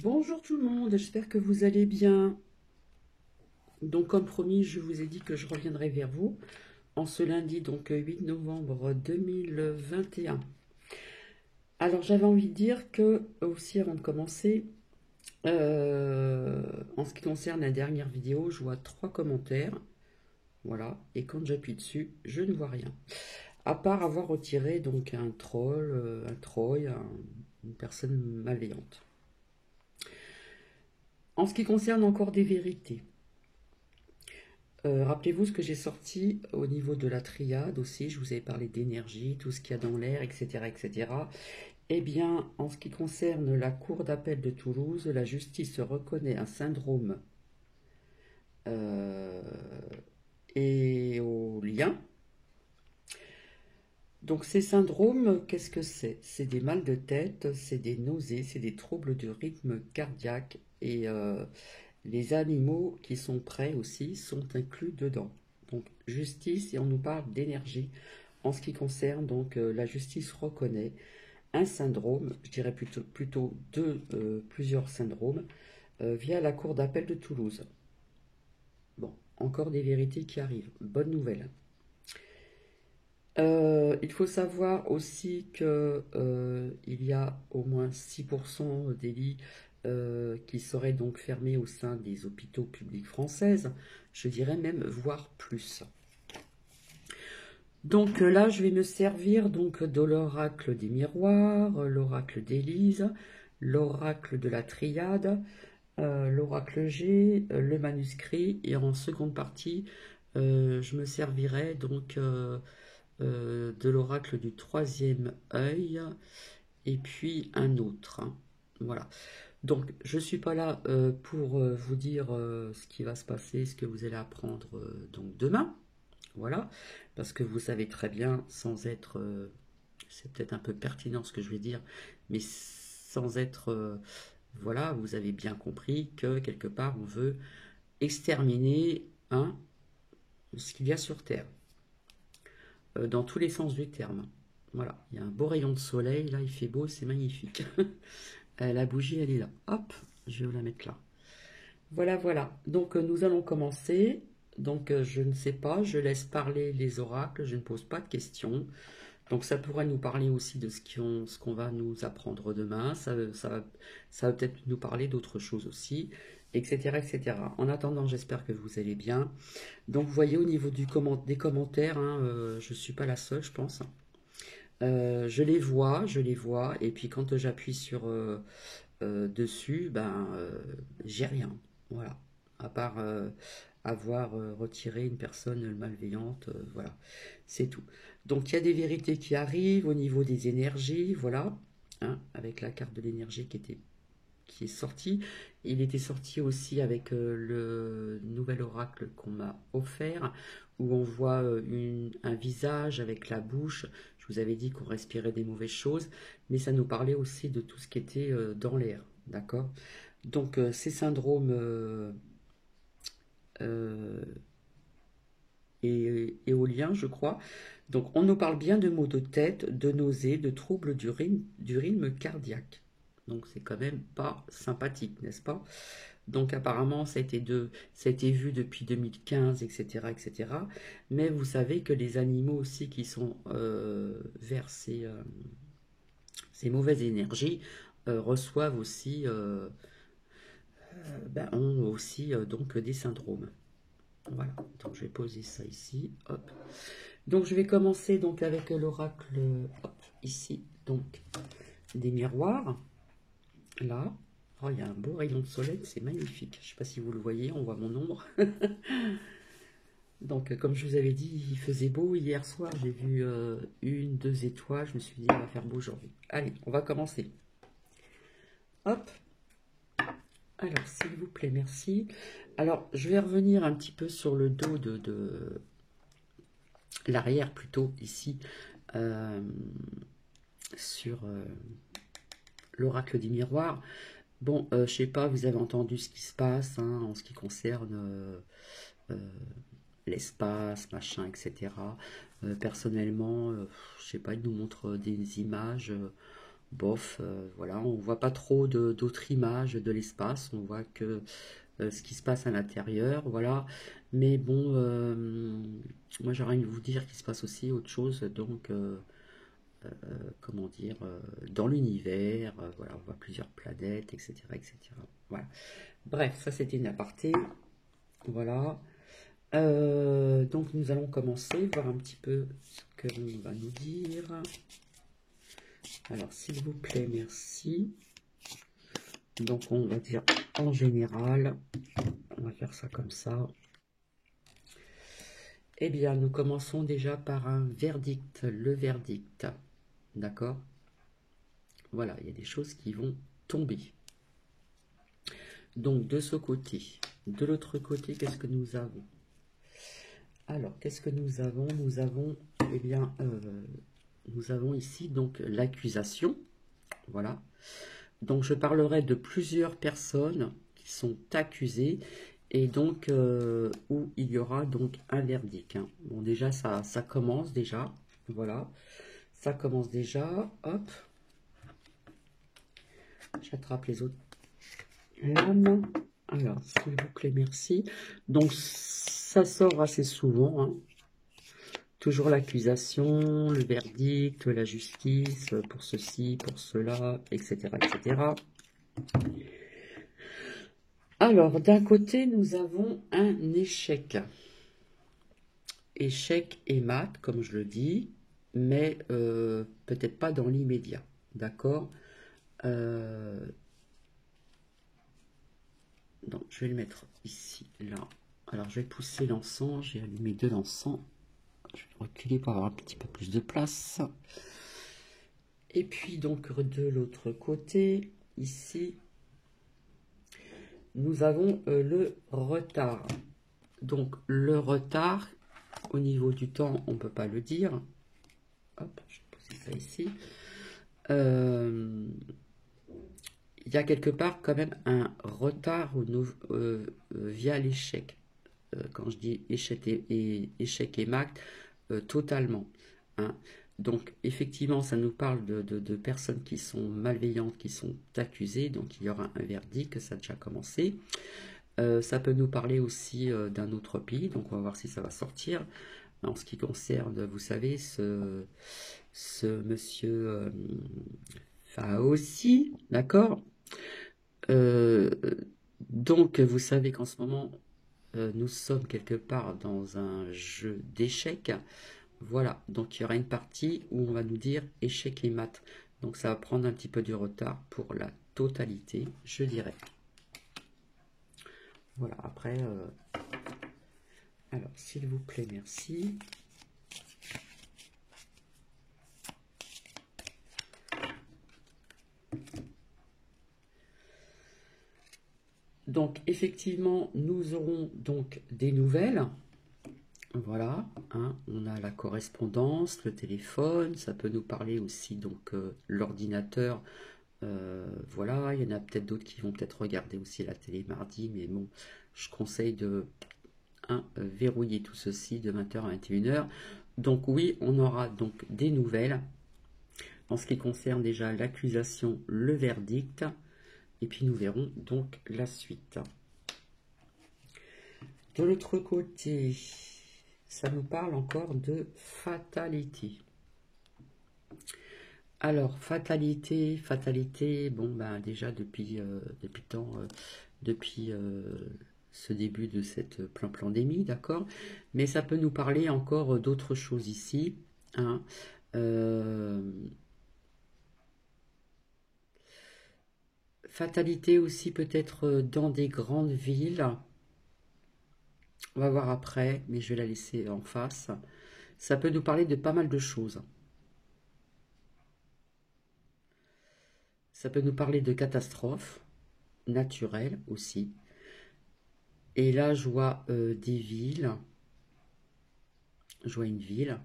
Bonjour tout le monde, j'espère que vous allez bien. Donc comme promis, je vous ai dit que je reviendrai vers vous en ce lundi, donc 8 novembre 2021. Alors j'avais envie de dire que, aussi avant de commencer, en ce qui concerne la dernière vidéo, je vois 3 commentaires. Voilà, et quand j'appuie dessus, je ne vois rien. À part avoir retiré donc un troll, un troll, une personne malveillante. En ce qui concerne encore des vérités, rappelez-vous ce que j'ai sorti au niveau de la triade aussi, je vous avais parlé d'énergie, tout ce qu'il y a dans l'air, etc., etc. Eh bien, en ce qui concerne la Cour d'appel de Toulouse, la justice reconnaît un syndrome euh, éolien. Donc ces syndromes, qu'est-ce que c'est? C'est des mal de tête, c'est des nausées, c'est des troubles du rythme cardiaque et les animaux qui sont prêts aussi sont inclus dedans. Donc justice, et on nous parle d'énergie. En ce qui concerne, donc la justice reconnaît un syndrome, je dirais plutôt plusieurs syndromes, via la Cour d'appel de Toulouse. Bon, encore des vérités qui arrivent. Bonne nouvelle. Il faut savoir aussi que il y a au moins 6% des lits qui seraient donc fermés au sein des hôpitaux publics françaises, je dirais même voire plus. Donc là, je vais me servir donc de l'oracle des miroirs, l'oracle d'Élise, l'oracle de la triade, l'oracle G, le manuscrit, et en seconde partie, je me servirai donc de l'oracle du troisième œil, et puis un autre. Hein. Voilà. Donc, je ne suis pas là pour vous dire ce qui va se passer, ce que vous allez apprendre donc demain. Voilà. Parce que vous savez très bien, sans être... c'est peut-être un peu pertinent ce que je vais dire, mais sans être... voilà, vous avez bien compris que quelque part, on veut exterminer hein, ce qu'il y a sur Terre. Dans tous les sens du terme. Voilà, il y a un beau rayon de soleil, là il fait beau, c'est magnifique. La bougie elle est là, hop, je vais vous la mettre là. Voilà, voilà, donc nous allons commencer. Donc je ne sais pas, je laisse parler les oracles, je ne pose pas de questions. Donc ça pourrait nous parler aussi de ce qu'on va nous apprendre demain, ça va peut-être nous parler d'autres choses aussi, etc., etc. En attendant, j'espère que vous allez bien. Donc vous voyez au niveau des commentaires, hein, je ne suis pas la seule, je pense. Je les vois, et puis quand j'appuie sur dessus, ben j'ai rien. Voilà. À part avoir retiré une personne malveillante, voilà. C'est tout. Donc il y a des vérités qui arrivent au niveau des énergies, voilà. Hein, avec la carte de l'énergie qui est sortie. Il était sorti aussi avec le nouvel oracle qu'on m'a offert, où on voit un visage avec la bouche. Je vous avais dit qu'on respirait des mauvaises choses, mais ça nous parlait aussi de tout ce qui était dans l'air, d'accord? Donc ces syndromes euh, éoliens, je crois. Donc on nous parle bien de maux de tête, de nausées, de troubles du rythme cardiaque. Donc c'est quand même pas sympathique, n'est-ce pas? Donc apparemment ça a été vu depuis 2015, etc., etc. Mais vous savez que les animaux aussi qui sont vers ces mauvaises énergies reçoivent aussi, ont aussi donc des syndromes. Voilà, donc je vais poser ça ici, hop. Donc je vais commencer donc avec l'oracle, hop, ici, donc des miroirs, là. Oh, il y a un beau rayon de soleil, c'est magnifique. Je ne sais pas si vous le voyez, on voit mon ombre. Donc comme je vous avais dit, il faisait beau hier soir, j'ai vu une, deux étoiles, je me suis dit, il va faire beau aujourd'hui. Allez, on va commencer. Hop. Alors, s'il vous plaît, merci. Alors, je vais revenir un petit peu sur le dos de l'arrière plutôt ici, euh, sur l'oracle des miroirs. Bon, je sais pas, vous avez entendu ce qui se passe hein, en ce qui concerne euh, l'espace, machin, etc. Personnellement, je sais pas, il nous montre des images. bof, voilà, on voit pas trop d'autres images de l'espace, on voit que ce qui se passe à l'intérieur, voilà. Mais bon, moi j'aurais envie de vous dire qu'il se passe aussi autre chose, donc comment dire, dans l'univers, voilà, on voit plusieurs planètes, etc., etc. Voilà. Bref, ça c'était une aparté, voilà. Donc nous allons commencer, voir un petit peu ce que l'on va nous dire. Alors s'il vous plaît, merci. Donc on va dire en général, on va faire ça comme ça. Eh bien, nous commençons déjà par un verdict, le verdict. D'accord? Voilà, il y a des choses qui vont tomber. Donc, de ce côté. De l'autre côté, qu'est-ce que nous avons? Alors, qu'est-ce que nous avons? Nous avons, eh bien, nous avons ici donc l'accusation. Voilà. Donc, je parlerai de plusieurs personnes qui sont accusées et donc où il y aura donc un verdict. Hein. Bon, déjà, ça commence déjà. Voilà. Ça commence déjà. Hop. J'attrape les autres lames. Alors, s'il vous plaît, merci. Donc, ça sort assez souvent. Hein. Toujours l'accusation, le verdict, la justice, pour ceci, pour cela, etc., etc. Alors, d'un côté, nous avons un échec. Échec et mat, comme je le dis, mais peut-être pas dans l'immédiat. D'accord? Donc, je vais le mettre ici, là. Alors, je vais pousser l'encens. J'ai allumé de l'encens. Je vais reculer pour avoir un petit peu plus de place. Et puis, donc, de l'autre côté, ici, nous avons le retard. Donc, le retard, au niveau du temps, on ne peut pas le dire. Hop, je vais poser ça ici. Il y a quelque part quand même un retard via l'échec. Quand je dis échec et mat, totalement. Hein. Donc, effectivement, ça nous parle de personnes qui sont malveillantes, qui sont accusées. Donc, il y aura un verdict, ça a déjà commencé. Ça peut nous parler aussi d'un autre pays. Donc, on va voir si ça va sortir. En ce qui concerne, vous savez, ce monsieur Faossi, d'accord? Donc, vous savez qu'en ce moment, nous sommes quelque part dans un jeu d'échecs. Voilà, donc il y aura une partie où on va nous dire échec et mat. Donc ça va prendre un petit peu du retard pour la totalité, je dirais. Voilà, après, alors s'il vous plaît, merci. Donc effectivement, nous aurons donc des nouvelles. Voilà, hein, on a la correspondance, le téléphone, ça peut nous parler aussi donc l'ordinateur. Voilà, il y en a peut-être d'autres qui vont peut-être regarder aussi la télé mardi, mais bon, je conseille de verrouiller tout ceci de 20h à 21h. Donc oui, on aura donc des nouvelles en ce qui concerne déjà l'accusation, le verdict, et puis nous verrons donc la suite. De l'autre côté, ça nous parle encore de fatalité. Alors, fatalité, bon, ben déjà depuis ce début de cette pandémie, d'accord? Mais ça peut nous parler encore d'autres choses ici, hein. Fatalité aussi peut-être dans des grandes villes. On va voir après, mais je vais la laisser en face. Ça peut nous parler de pas mal de choses. Ça peut nous parler de catastrophes naturelles aussi. Et là, je vois des villes. Je vois une ville.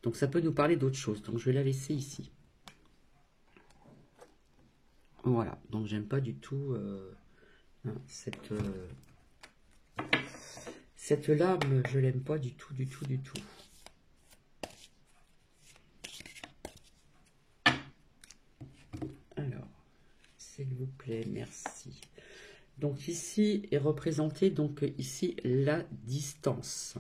Donc ça peut nous parler d'autres choses. Donc je vais la laisser ici. Voilà. Donc j'aime pas du tout hein, cette lame. Je l'aime pas du tout, du tout, du tout. s'il vous plaît, merci. Donc ici est représentée, donc ici, la distance.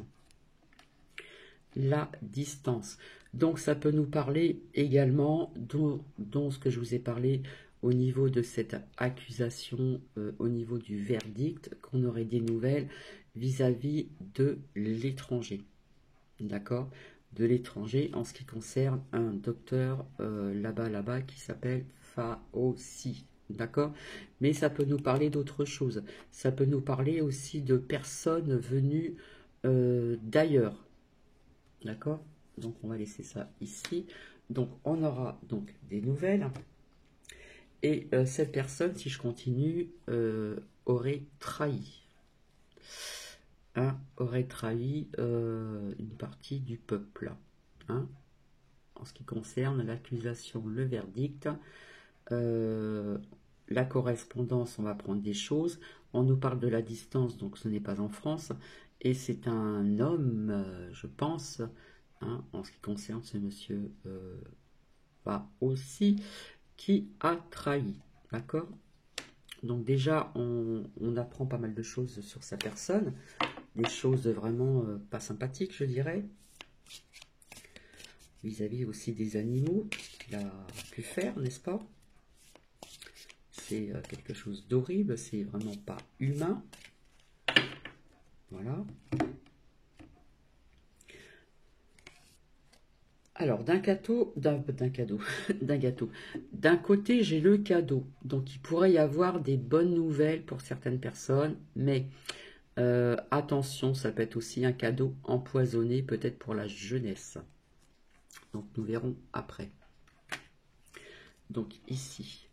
La distance. Donc ça peut nous parler également, dont ce que je vous ai parlé au niveau de cette accusation, au niveau du verdict, qu'on aurait des nouvelles vis-à-vis de l'étranger. D'accord? De l'étranger en ce qui concerne un docteur là-bas qui s'appelle Faossi. D'accord? Mais ça peut nous parler d'autre chose. Ça peut nous parler aussi de personnes venues d'ailleurs. D'accord? Donc on va laisser ça ici. Donc on aura donc des nouvelles. Et cette personne, si je continue, aurait trahi. Hein, aurait trahi une partie du peuple. Hein, en ce qui concerne l'accusation, le verdict, la correspondance, on va prendre des choses. On nous parle de la distance, donc ce n'est pas en France. Et c'est un homme, je pense, hein, en ce qui concerne ce monsieur aussi, qui a trahi. D'accord? Donc déjà, on apprend pas mal de choses sur sa personne. Des choses vraiment pas sympathiques, je dirais. Vis-à-vis aussi des animaux qu'il a pu faire, n'est-ce pas? C'est quelque chose d'horrible, c'est vraiment pas humain. Voilà. Alors, d'un côté, j'ai le cadeau. Donc, il pourrait y avoir des bonnes nouvelles pour certaines personnes, mais attention, ça peut être aussi un cadeau empoisonné, peut-être pour la jeunesse. Donc, nous verrons après. Donc, ici.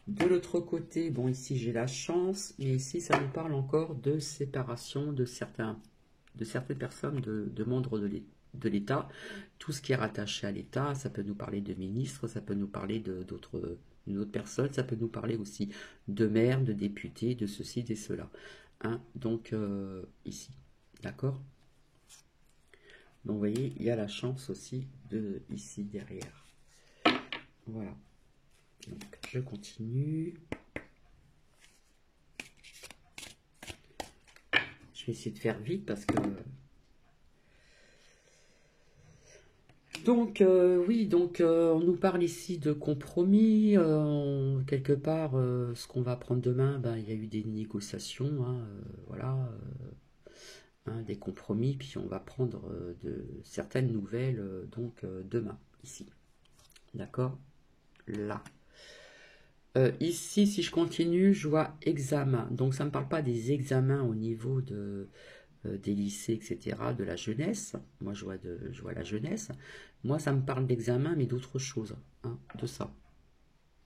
De l'autre côté, bon, ici, j'ai la chance, mais ici, ça nous parle encore de séparation de certaines personnes, de membres de l'État. Tout ce qui est rattaché à l'État, ça peut nous parler de ministres, ça peut nous parler d'autres personnes, ça peut nous parler aussi de maires, de députés, de ceci, de cela. Hein, donc, ici, d'accord? Donc, vous voyez, il y a la chance aussi ici, derrière. Voilà. Donc, je continue. Je vais essayer de faire vite parce que... Donc, oui, donc on nous parle ici de compromis. Quelque part, ce qu'on va prendre demain, ben, il y a eu des négociations, hein, voilà, hein, des compromis, puis on va prendre de certaines nouvelles donc demain, ici. D'accord? Là. Ici, si je continue, je vois examen. Donc, ça ne me parle pas des examens au niveau des lycées, etc., de la jeunesse. Moi, je vois la jeunesse. Moi, ça me parle d'examen, mais d'autre chose, hein, de ça.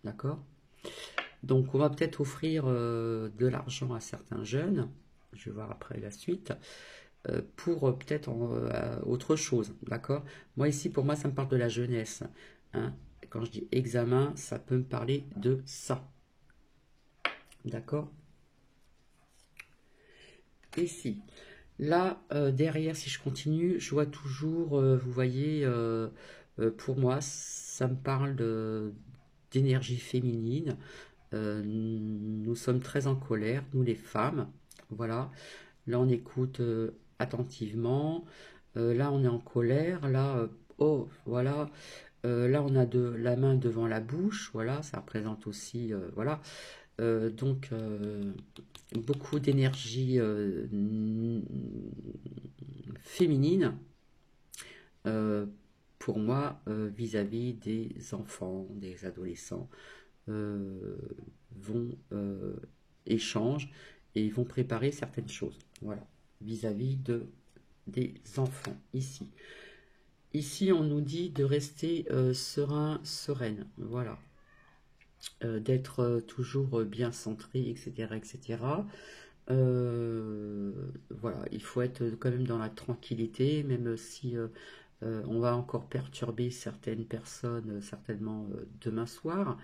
D'accord? Donc, on va peut-être offrir de l'argent à certains jeunes. Je vais voir après la suite. Pour peut-être autre chose. D'accord? Moi, ici, pour moi, ça me parle de la jeunesse. Hein? Quand je dis examen, ça peut me parler de ça. D'accord? Ici. Là, derrière, si je continue, je vois toujours, vous voyez, pour moi, ça me parle d'énergie féminine. Nous sommes très en colère, nous les femmes. Voilà. Là, on écoute attentivement. Là, on est en colère. Là, oh, voilà. Là, on a la main devant la bouche. Voilà, ça représente aussi, voilà. Donc, beaucoup d'énergie féminine pour moi vis-à-vis des enfants, des adolescents vont échanger et ils vont préparer certaines choses. Voilà, vis-à-vis des enfants ici. Ici, on nous dit de rester serein, sereine. Voilà. D'être toujours bien centré, etc., etc. Voilà, il faut être quand même dans la tranquillité, même si on va encore perturber certaines personnes, certainement demain soir.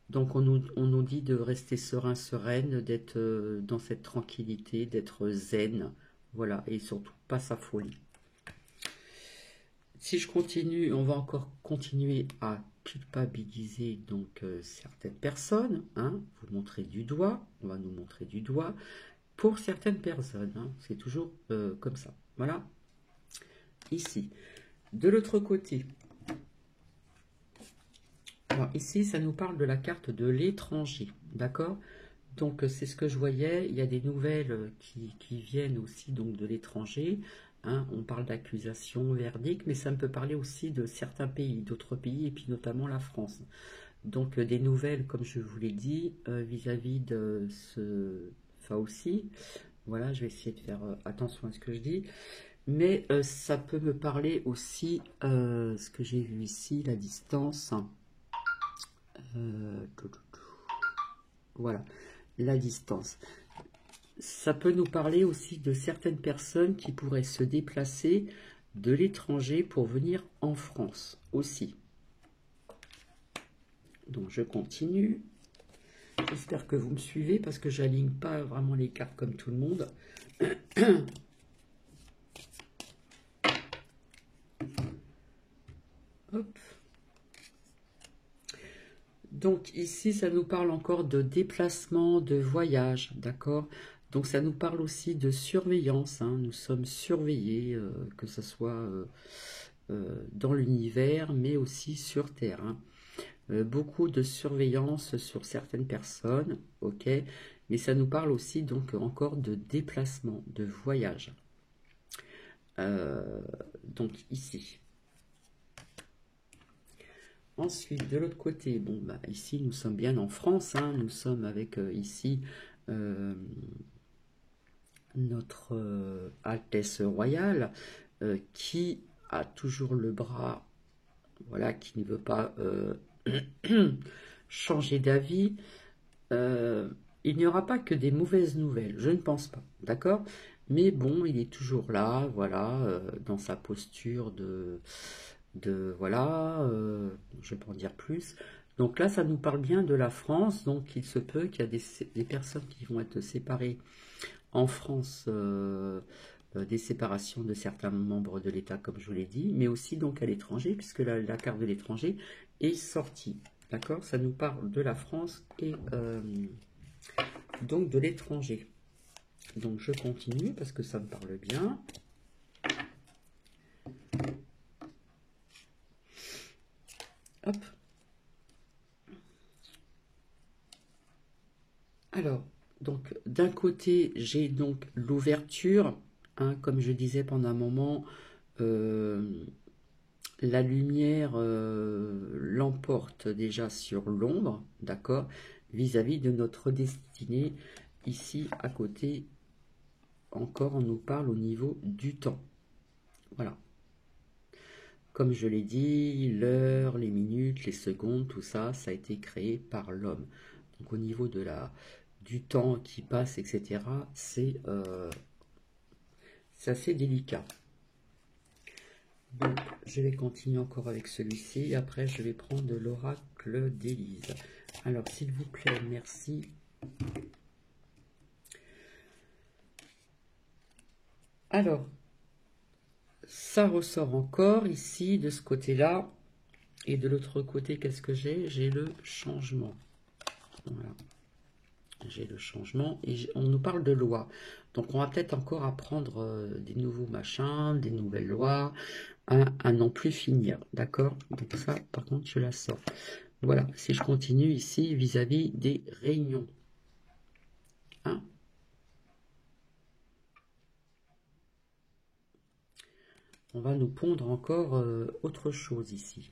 Donc on nous dit de rester serein, sereine, d'être dans cette tranquillité, d'être zen, voilà, et surtout pas s'affoler. Si je continue, on va encore continuer à culpabiliser donc certaines personnes, hein, vous montrer du doigt, on va nous montrer du doigt pour certaines personnes, hein, c'est toujours comme ça. Voilà, ici. De l'autre côté, alors ici, ça nous parle de la carte de l'étranger, d'accord? Donc, c'est ce que je voyais, il y a des nouvelles qui viennent aussi donc de l'étranger, hein, on parle d'accusation, verdict, mais ça me peut parler aussi de certains pays, d'autres pays, et puis notamment la France. Donc, des nouvelles, comme je vous l'ai dit, vis-à-vis de ce... Enfin aussi, voilà, je vais essayer de faire attention à ce que je dis. Mais ça peut me parler aussi, ce que j'ai vu ici, la distance. Voilà, la distance. Ça peut nous parler aussi de certaines personnes qui pourraient se déplacer de l'étranger pour venir en France aussi. Donc je continue. J'espère que vous me suivez parce que j'aligne pas vraiment les cartes comme tout le monde. Hop. Donc ici, ça nous parle encore de déplacement, de voyage, d'accord? Donc ça nous parle aussi de surveillance, hein. Nous sommes surveillés, que ce soit dans l'univers, mais aussi sur Terre, hein. Beaucoup de surveillance sur certaines personnes, ok? Mais ça nous parle aussi donc encore de déplacement, de voyage. Donc ici. Ensuite, de l'autre côté, bon, bah, ici, nous sommes bien en France, hein, nous sommes avec ici notre Altesse Royale qui a toujours le bras, voilà, qui ne veut pas changer d'avis. Il n'y aura pas que des mauvaises nouvelles, je ne pense pas, d'accord? Mais bon, il est toujours là, voilà, dans sa posture de voilà, je vais pas en dire plus. Donc là, ça nous parle bien de la France, donc il se peut qu'il y a des personnes qui vont être séparées en France, des séparations de certains membres de l'État, comme je vous l'ai dit, mais aussi donc à l'étranger, puisque la carte de l'étranger est sortie, d'accord? Ça nous parle de la France et donc de l'étranger. Donc je continue parce que ça me parle bien. Hop. Alors, donc d'un côté, j'ai donc l'ouverture, hein, comme je disais pendant un moment, la lumière l'emporte déjà sur l'ombre, d'accord, vis-à-vis de notre destinée. Ici, à côté, encore, on nous parle au niveau du temps. Voilà. Comme je l'ai dit, l'heure, les minutes, les secondes, tout ça, ça a été créé par l'homme. Donc au niveau de du temps qui passe, etc., c'est assez délicat. Donc je vais continuer encore avec celui-ci. Après, je vais prendre l'oracle d'Élise. Alors, s'il vous plaît, merci. Alors, ça ressort encore ici, de ce côté-là. Et de l'autre côté, qu'est-ce que j'ai? J'ai le changement. Voilà. J'ai le changement. Et on nous parle de loi. Donc, on va peut-être encore apprendre des nouveaux machins, des nouvelles lois, à non plus finir. D'accord? Donc ça, par contre, je la sors. Voilà. Si je continue ici, vis-à-vis des réunions. Hein? On va nous pondre encore autre chose ici.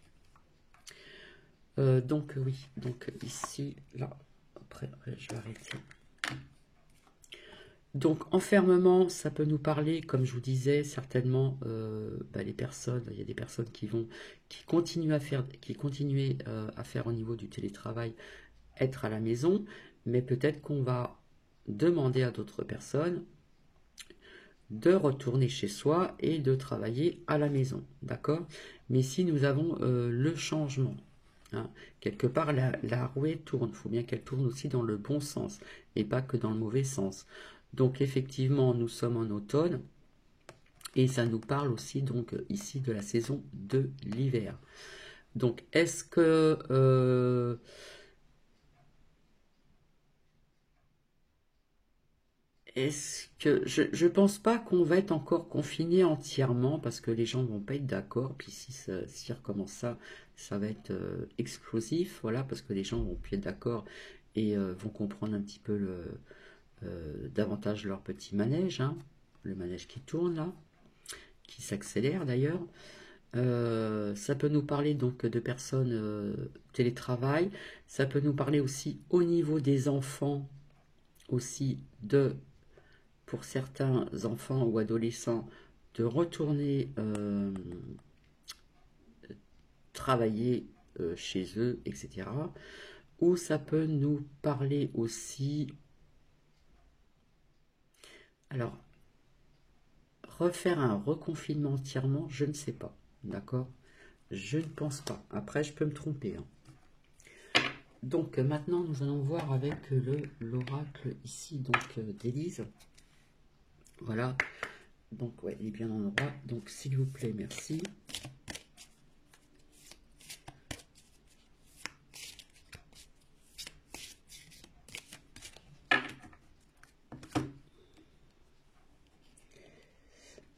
Donc oui, donc ici, là, après je vais arrêter. Donc enfermement, ça peut nous parler, comme je vous disais, certainement les personnes, il y a des personnes qui continuent à faire au niveau du télétravail, être à la maison, mais peut-être qu'on va demander à d'autres personnes de retourner chez soi et de travailler à la maison, d'accord? Mais si nous avons le changement, hein, quelque part la rouée tourne, il faut bien qu'elle tourne aussi dans le bon sens et pas que dans le mauvais sens. Donc effectivement, nous sommes en automne et ça nous parle aussi donc ici de la saison de l'hiver. Donc, est-ce que... je pense pas qu'on va être encore confiné entièrement parce que les gens vont pas être d'accord. Puis si recommence ça, ça va être explosif, voilà, parce que les gens vont plus être d'accord et vont comprendre un petit peu davantage leur petit manège, hein, le manège qui tourne là, qui s'accélère d'ailleurs. Ça peut nous parler donc de personnes télétravail. Ça peut nous parler aussi au niveau des enfants aussi pour certains enfants ou adolescents, de retourner travailler chez eux, etc. Ou ça peut nous parler aussi... Alors, refaire un reconfinement entièrement, je ne sais pas, d'accord? Je ne pense pas. Après, je peux me tromper, hein. Donc, maintenant, nous allons voir avec l'oracle ici, donc d'Élise. Voilà. Donc, ouais, il est bien en endroit. Donc, s'il vous plaît, merci.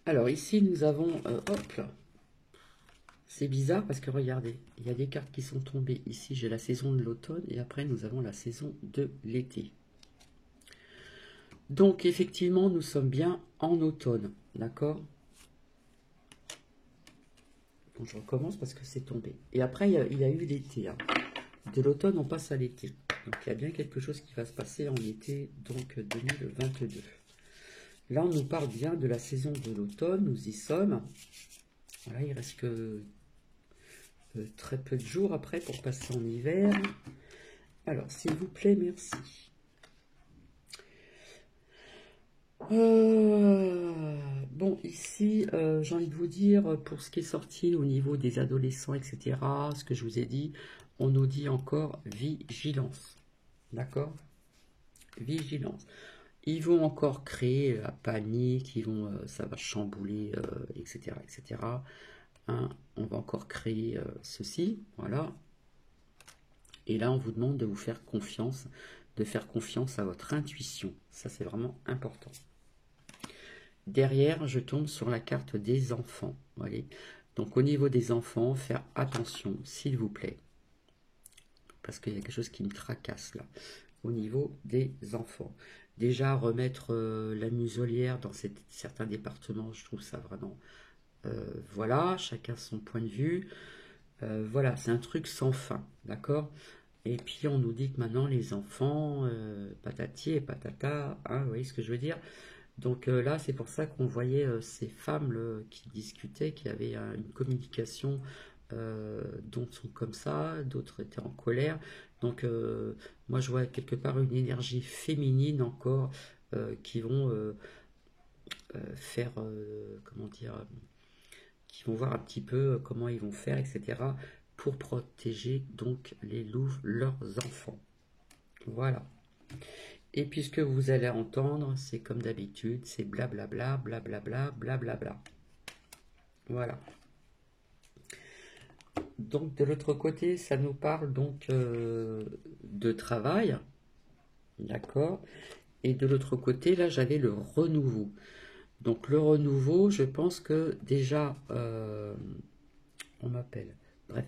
Alors, ici, nous avons... hop là. C'est bizarre parce que, regardez, il y a des cartes qui sont tombées. Ici, j'ai la saison de l'automne et après, nous avons la saison de l'été. Donc, effectivement, nous sommes bien en automne. D'accord? Bon, je recommence parce que c'est tombé. Et après, il y a eu l'été, hein. De l'automne, on passe à l'été. Donc, il y a bien quelque chose qui va se passer en été, donc 2022. Là, on nous parle bien de la saison de l'automne. Nous y sommes. Voilà, il reste que très peu de jours après pour passer en hiver. Alors, s'il vous plaît, merci. Bon, ici, j'ai envie de vous dire, pour ce qui est sorti au niveau des adolescents, etc., ce que je vous ai dit, on nous dit encore vigilance. D'accord? Vigilance. Ils vont encore créer la panique, ça va chambouler, etc., etc. Hein, on va encore créer ceci, voilà. Et là, on vous demande de vous faire confiance, de faire confiance à votre intuition. Ça, c'est vraiment important. Derrière, je tombe sur la carte des enfants. Voilà. Donc, au niveau des enfants, faire attention, s'il vous plaît. Parce qu'il y a quelque chose qui me tracasse, là. Au niveau des enfants. Déjà, remettre la muselière dans certains départements, je trouve ça vraiment... voilà, chacun son point de vue. Voilà, c'est un truc sans fin, d'accord? Et puis, on nous dit que maintenant, les enfants, patati et patata, hein, vous voyez ce que je veux dire? Donc là, c'est pour ça qu'on voyait ces femmes qui discutaient, qui avaient une communication, dont sont comme ça, d'autres étaient en colère. Donc moi, je vois quelque part une énergie féminine encore qui vont faire, comment dire, qui vont voir un petit peu comment ils vont faire, etc. pour protéger donc les loups, leurs enfants. Voilà. Et puis ce que vous allez entendre, c'est comme d'habitude, c'est blablabla, blablabla, blablabla. Voilà. Donc de l'autre côté, ça nous parle donc de travail, d'accord? Et de l'autre côté, là, j'avais le renouveau. Donc le renouveau, je pense que déjà, on m'appelle. Bref,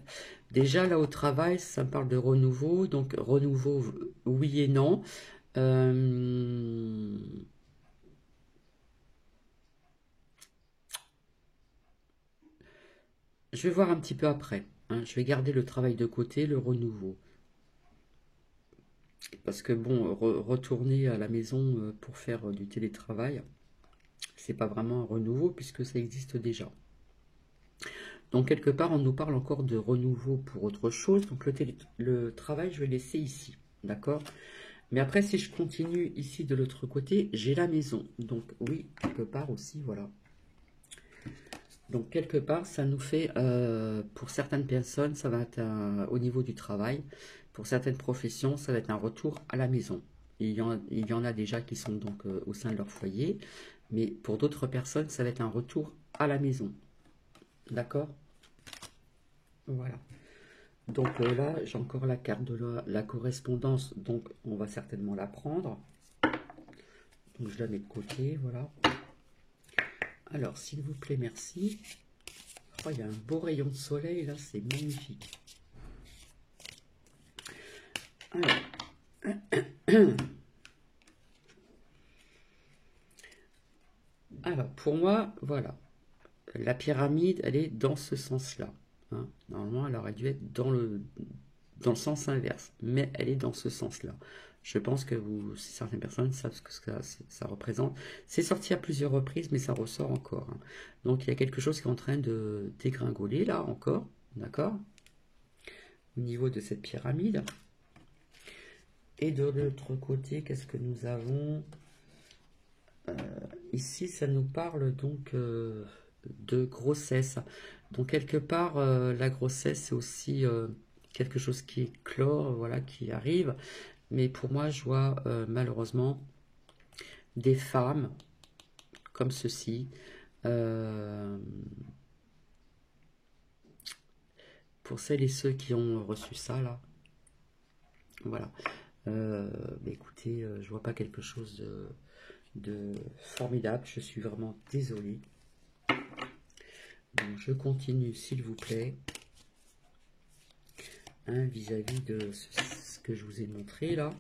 déjà là au travail, ça me parle de renouveau. Donc renouveau, oui et non. Je vais voir un petit peu après, hein. Je vais garder le travail de côté, le renouveau. Parce que bon, retourner à la maison pour faire du télétravail, c'est pas vraiment un renouveau puisque ça existe déjà. Donc quelque part, on nous parle encore de renouveau pour autre chose. Donc le travail, je vais laisser ici, d'accord? Mais après, si je continue ici de l'autre côté, j'ai la maison. Donc oui, quelque part aussi, voilà. Donc quelque part, ça nous fait, pour certaines personnes, ça va être au niveau du travail. Pour certaines professions, ça va être un retour à la maison. Il y en a déjà qui sont donc au sein de leur foyer. Mais pour d'autres personnes, ça va être un retour à la maison. D'accord? Voilà. Donc là, j'ai encore la carte de la correspondance, donc on va certainement la prendre. Donc je la mets de côté, voilà. Alors, s'il vous plaît, merci. Oh, il y a un beau rayon de soleil, là, c'est magnifique. Alors, pour moi, voilà. La pyramide, elle est dans ce sens-là. Hein. Normalement, elle aurait dû être dans le sens inverse, mais elle est dans ce sens-là. Je pense que certaines personnes savent ce que ça représente. C'est sorti à plusieurs reprises, mais ça ressort encore. Hein. Donc, il y a quelque chose qui est en train de dégringoler, là, encore. D'accord? Au niveau de cette pyramide. Et de l'autre côté, qu'est-ce que nous avons? Ici, ça nous parle donc de grossesse. Donc, quelque part, la grossesse, c'est aussi quelque chose qui éclore, voilà, qui arrive. Mais pour moi, je vois malheureusement des femmes comme ceci. Pour celles et ceux qui ont reçu ça, là. Voilà. Mais écoutez, je vois pas quelque chose de formidable. Je suis vraiment désolée. Donc, je continue, s'il vous plaît, hein, vis-à-vis de ce que je vous ai montré là.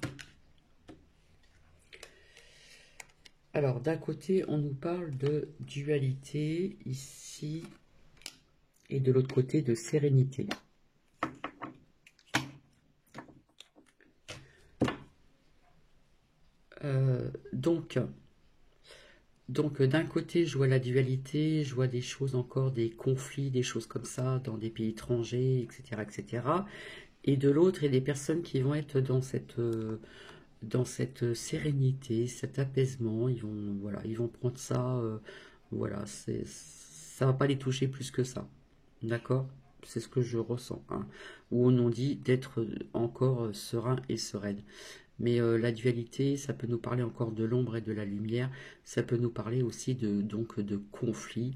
Alors, d'un côté, on nous parle de dualité ici, et de l'autre côté, de sérénité. Donc d'un côté, je vois la dualité, je vois des choses encore, des conflits, des choses comme ça, dans des pays étrangers, etc., etc. Et de l'autre, il y a des personnes qui vont être dans cette sérénité, cet apaisement. Ils vont, voilà, ils vont prendre ça, voilà, ça va pas les toucher plus que ça. D'accord? C'est ce que je ressens. Hein. Où on nous dit d'être encore serein et sereine. Mais la dualité, ça peut nous parler encore de l'ombre et de la lumière. Ça peut nous parler aussi de conflits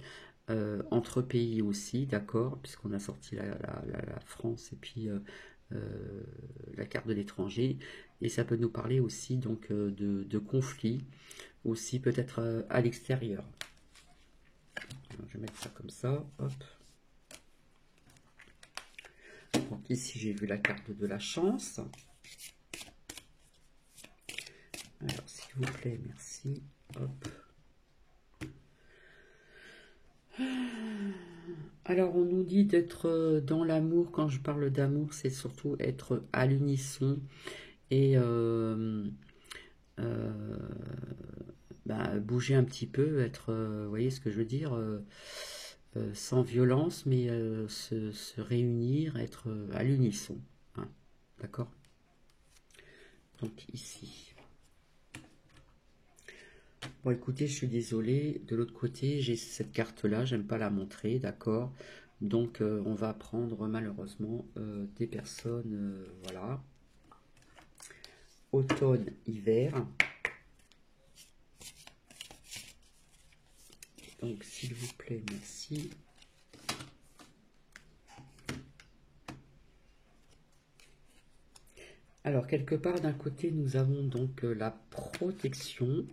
entre pays aussi, d'accord, puisqu'on a sorti la France et puis la carte de l'étranger. Et ça peut nous parler aussi donc de conflits, aussi peut-être à l'extérieur. Je vais mettre ça comme ça, hop. Donc ici, j'ai vu la carte de la chance. Alors, s'il vous plaît, merci. Hop. Alors, on nous dit d'être dans l'amour. Quand je parle d'amour, c'est surtout être à l'unisson et bouger un petit peu, être, vous voyez ce que je veux dire, sans violence, mais se réunir, être à l'unisson. Hein, d'accord? Donc, ici. Bon, écoutez, je suis désolé. De l'autre côté, j'ai cette carte-là. J'aime pas la montrer, d'accord? Donc, on va prendre malheureusement des personnes, voilà. Automne, hiver. Donc, s'il vous plaît, merci. Alors, quelque part, d'un côté, nous avons donc la protection.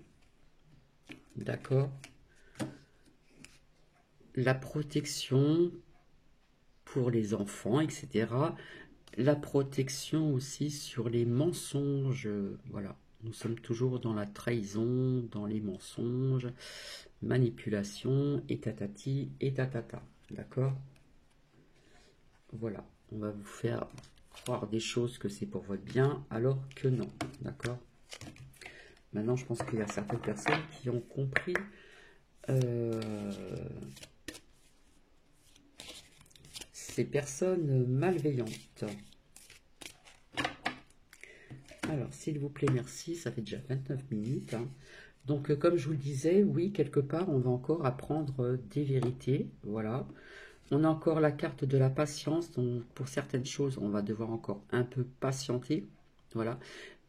D'accord? La protection pour les enfants, etc. La protection aussi sur les mensonges. Voilà. Nous sommes toujours dans la trahison, dans les mensonges, manipulation, et tatati, et tatata. D'accord? Voilà. On va vous faire croire des choses que c'est pour votre bien, alors que non. D'accord? Maintenant, je pense qu'il y a certaines personnes qui ont compris ces personnes malveillantes. Alors, s'il vous plaît, merci. Ça fait déjà 29 minutes. Hein. Donc, comme je vous le disais, oui, quelque part, on va encore apprendre des vérités. Voilà. On a encore la carte de la patience. Donc, pour certaines choses, on va devoir encore un peu patienter. Voilà.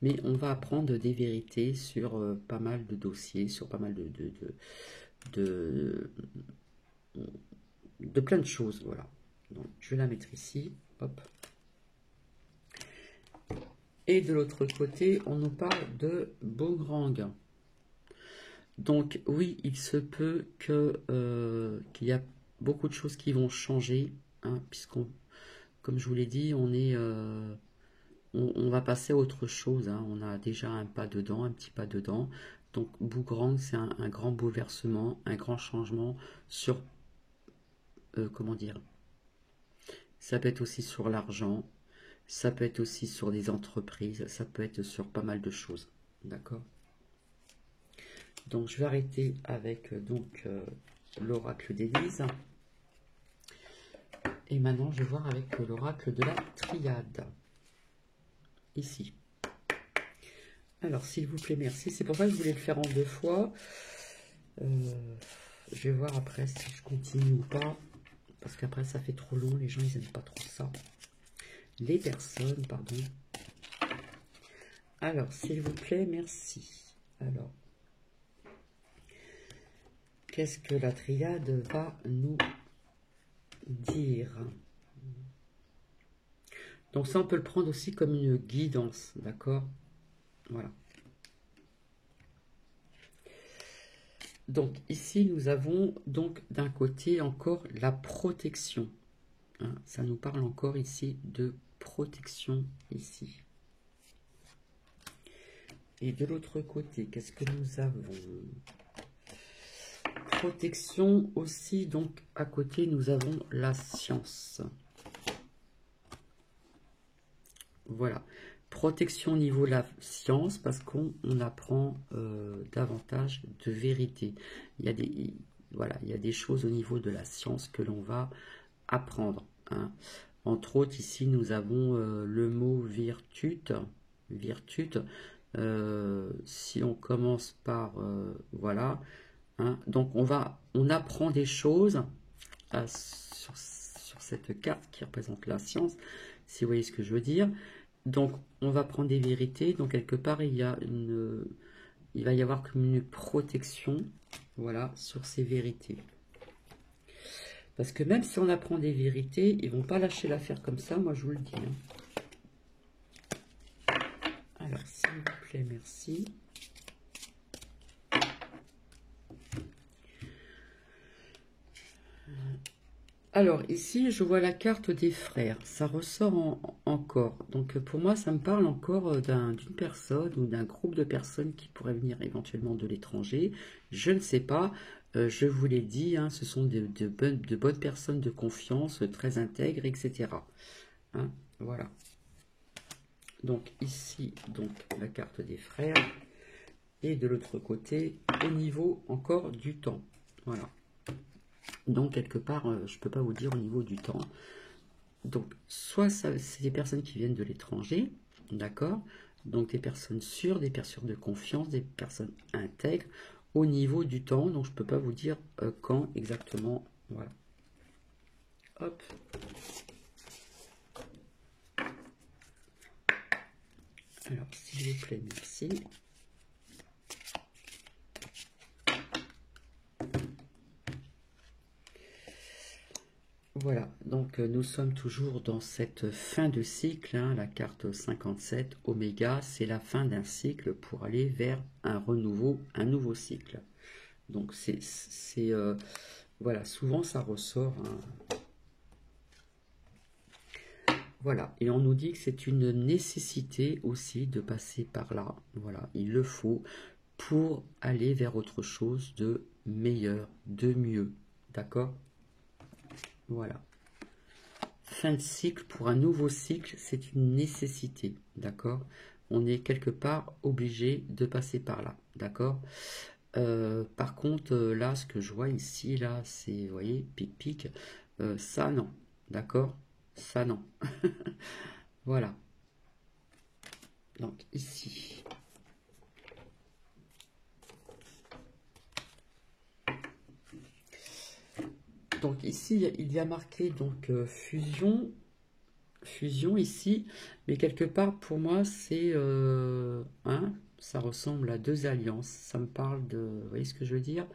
Mais on va apprendre des vérités sur pas mal de dossiers, sur pas mal de plein de choses. Voilà. Donc, je vais la mettre ici. Hop. Et de l'autre côté, on nous parle de boomerang. Donc oui, il se peut que qu'il y a beaucoup de choses qui vont changer, hein, puisqu'on, comme je vous l'ai dit, on va passer à autre chose, hein. On a déjà un pas dedans, un petit pas dedans. Donc boomerang, c'est un grand bouleversement, un grand changement sur, comment dire, ça peut être aussi sur l'argent, ça peut être aussi sur des entreprises, ça peut être sur pas mal de choses, d'accord? Donc je vais arrêter avec l'oracle d'Élise. Et maintenant je vais voir avec l'oracle de la triade. Ici. Alors s'il vous plaît, merci. C'est pour ça que je voulais le faire en 2 fois. Je vais voir après si je continue ou pas. Parce qu'après ça fait trop long. Les gens ils n'aiment pas trop ça. Les personnes, pardon. Alors s'il vous plaît, merci. Alors. Qu'est-ce que la triade va nous dire? Donc ça, on peut le prendre aussi comme une guidance, d'accord? Voilà. Donc ici, nous avons donc d'un côté encore la protection. Hein, ça nous parle encore ici de protection ici. Et de l'autre côté, qu'est-ce que nous avons? Protection aussi, donc à côté, nous avons la science. Voilà. Protection au niveau de la science, parce qu'on apprend davantage de vérité. Il y a des, voilà, il y a des choses au niveau de la science que l'on va apprendre. Hein. Entre autres, ici, nous avons le mot virtute. Virtute. Si on commence par, voilà. Hein, donc, on apprend des choses sur cette carte qui représente la science, si vous voyez ce que je veux dire. Donc, on va prendre des vérités. Donc, quelque part, il va y avoir comme une protection, voilà, sur ces vérités. Parce que même si on apprend des vérités, ils ne vont pas lâcher l'affaire comme ça, moi je vous le dis. Hein. Alors, s'il vous plaît, merci. Alors, ici, je vois la carte des frères. Ça ressort encore. Donc, pour moi, ça me parle encore d'une personne ou d'un groupe de personnes qui pourraient venir éventuellement de l'étranger. Je ne sais pas. Je vous l'ai dit, hein, ce sont de bonnes personnes de confiance, très intègres, etc. Hein, voilà. Donc, ici, donc la carte des frères. Et de l'autre côté, au niveau encore du temps. Voilà. Donc, quelque part, je ne peux pas vous dire au niveau du temps. Donc, soit c'est des personnes qui viennent de l'étranger, d'accord? Donc, des personnes sûres, des personnes de confiance, des personnes intègres au niveau du temps. Donc, je ne peux pas vous dire quand exactement. Voilà. Hop. Alors, s'il vous plaît, merci. Voilà, donc nous sommes toujours dans cette fin de cycle, hein, la carte 57, Oméga, c'est la fin d'un cycle pour aller vers un renouveau, un nouveau cycle. Donc voilà, souvent ça ressort. Hein. Voilà, et on nous dit que c'est une nécessité aussi de passer par là. Voilà, il le faut pour aller vers autre chose de meilleur, de mieux. D'accord ? Voilà. Fin de cycle pour un nouveau cycle, c'est une nécessité, d'accord? On est quelque part obligé de passer par là, d'accord? Par contre, là, ce que je vois ici, là, c'est, vous voyez, pic-pic, ça non, d'accord? Ça non. Voilà. Donc ici. Donc ici, il y a marqué donc fusion ici, mais quelque part pour moi c'est hein, ça ressemble à 2 alliances. Ça me parle de, vous voyez ce que je veux dire,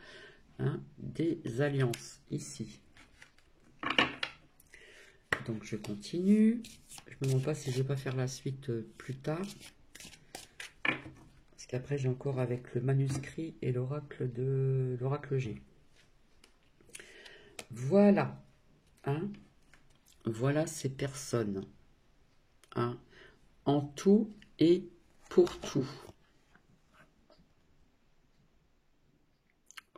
hein, des alliances ici. Donc je continue. Je me demande pas si je vais pas faire la suite plus tard. Parce qu'après j'ai encore avec le manuscrit et l'oracle de l'oracle G. Voilà. Hein, voilà ces personnes. Hein, en tout et pour tout.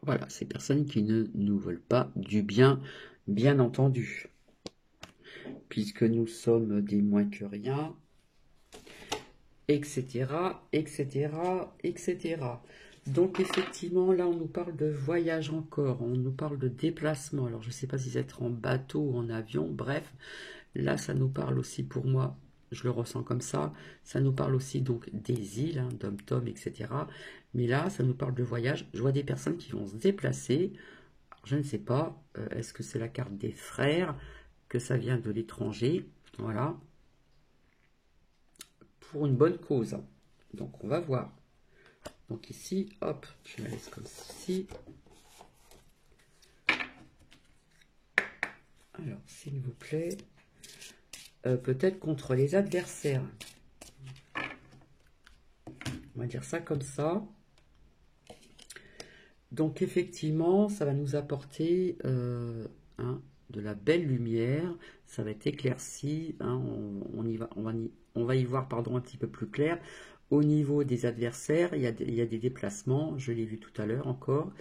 Voilà, ces personnes qui ne nous veulent pas du bien, bien entendu. Puisque nous sommes des moins que rien, etc., etc., etc. Donc effectivement, là, on nous parle de voyage encore, on nous parle de déplacement. Alors, je ne sais pas si c'est être en bateau ou en avion, bref. Là, ça nous parle aussi, pour moi, je le ressens comme ça nous parle aussi donc des îles, hein, Dom-Tom, etc. Mais là, ça nous parle de voyage. Je vois des personnes qui vont se déplacer. Alors, je ne sais pas, est-ce que c'est la carte des frères, que ça vient de l'étranger, voilà, pour une bonne cause. Donc, on va voir. Donc ici, hop, je la laisse comme ceci. Alors, s'il vous plaît, peut-être contre les adversaires. On va dire ça comme ça. Donc, effectivement, ça va nous apporter de la belle lumière. Ça va être éclairci. Hein, on va y voir pardon, un petit peu plus clair. Au niveau des adversaires, il y a des déplacements. Je l'ai vu tout à l'heure encore.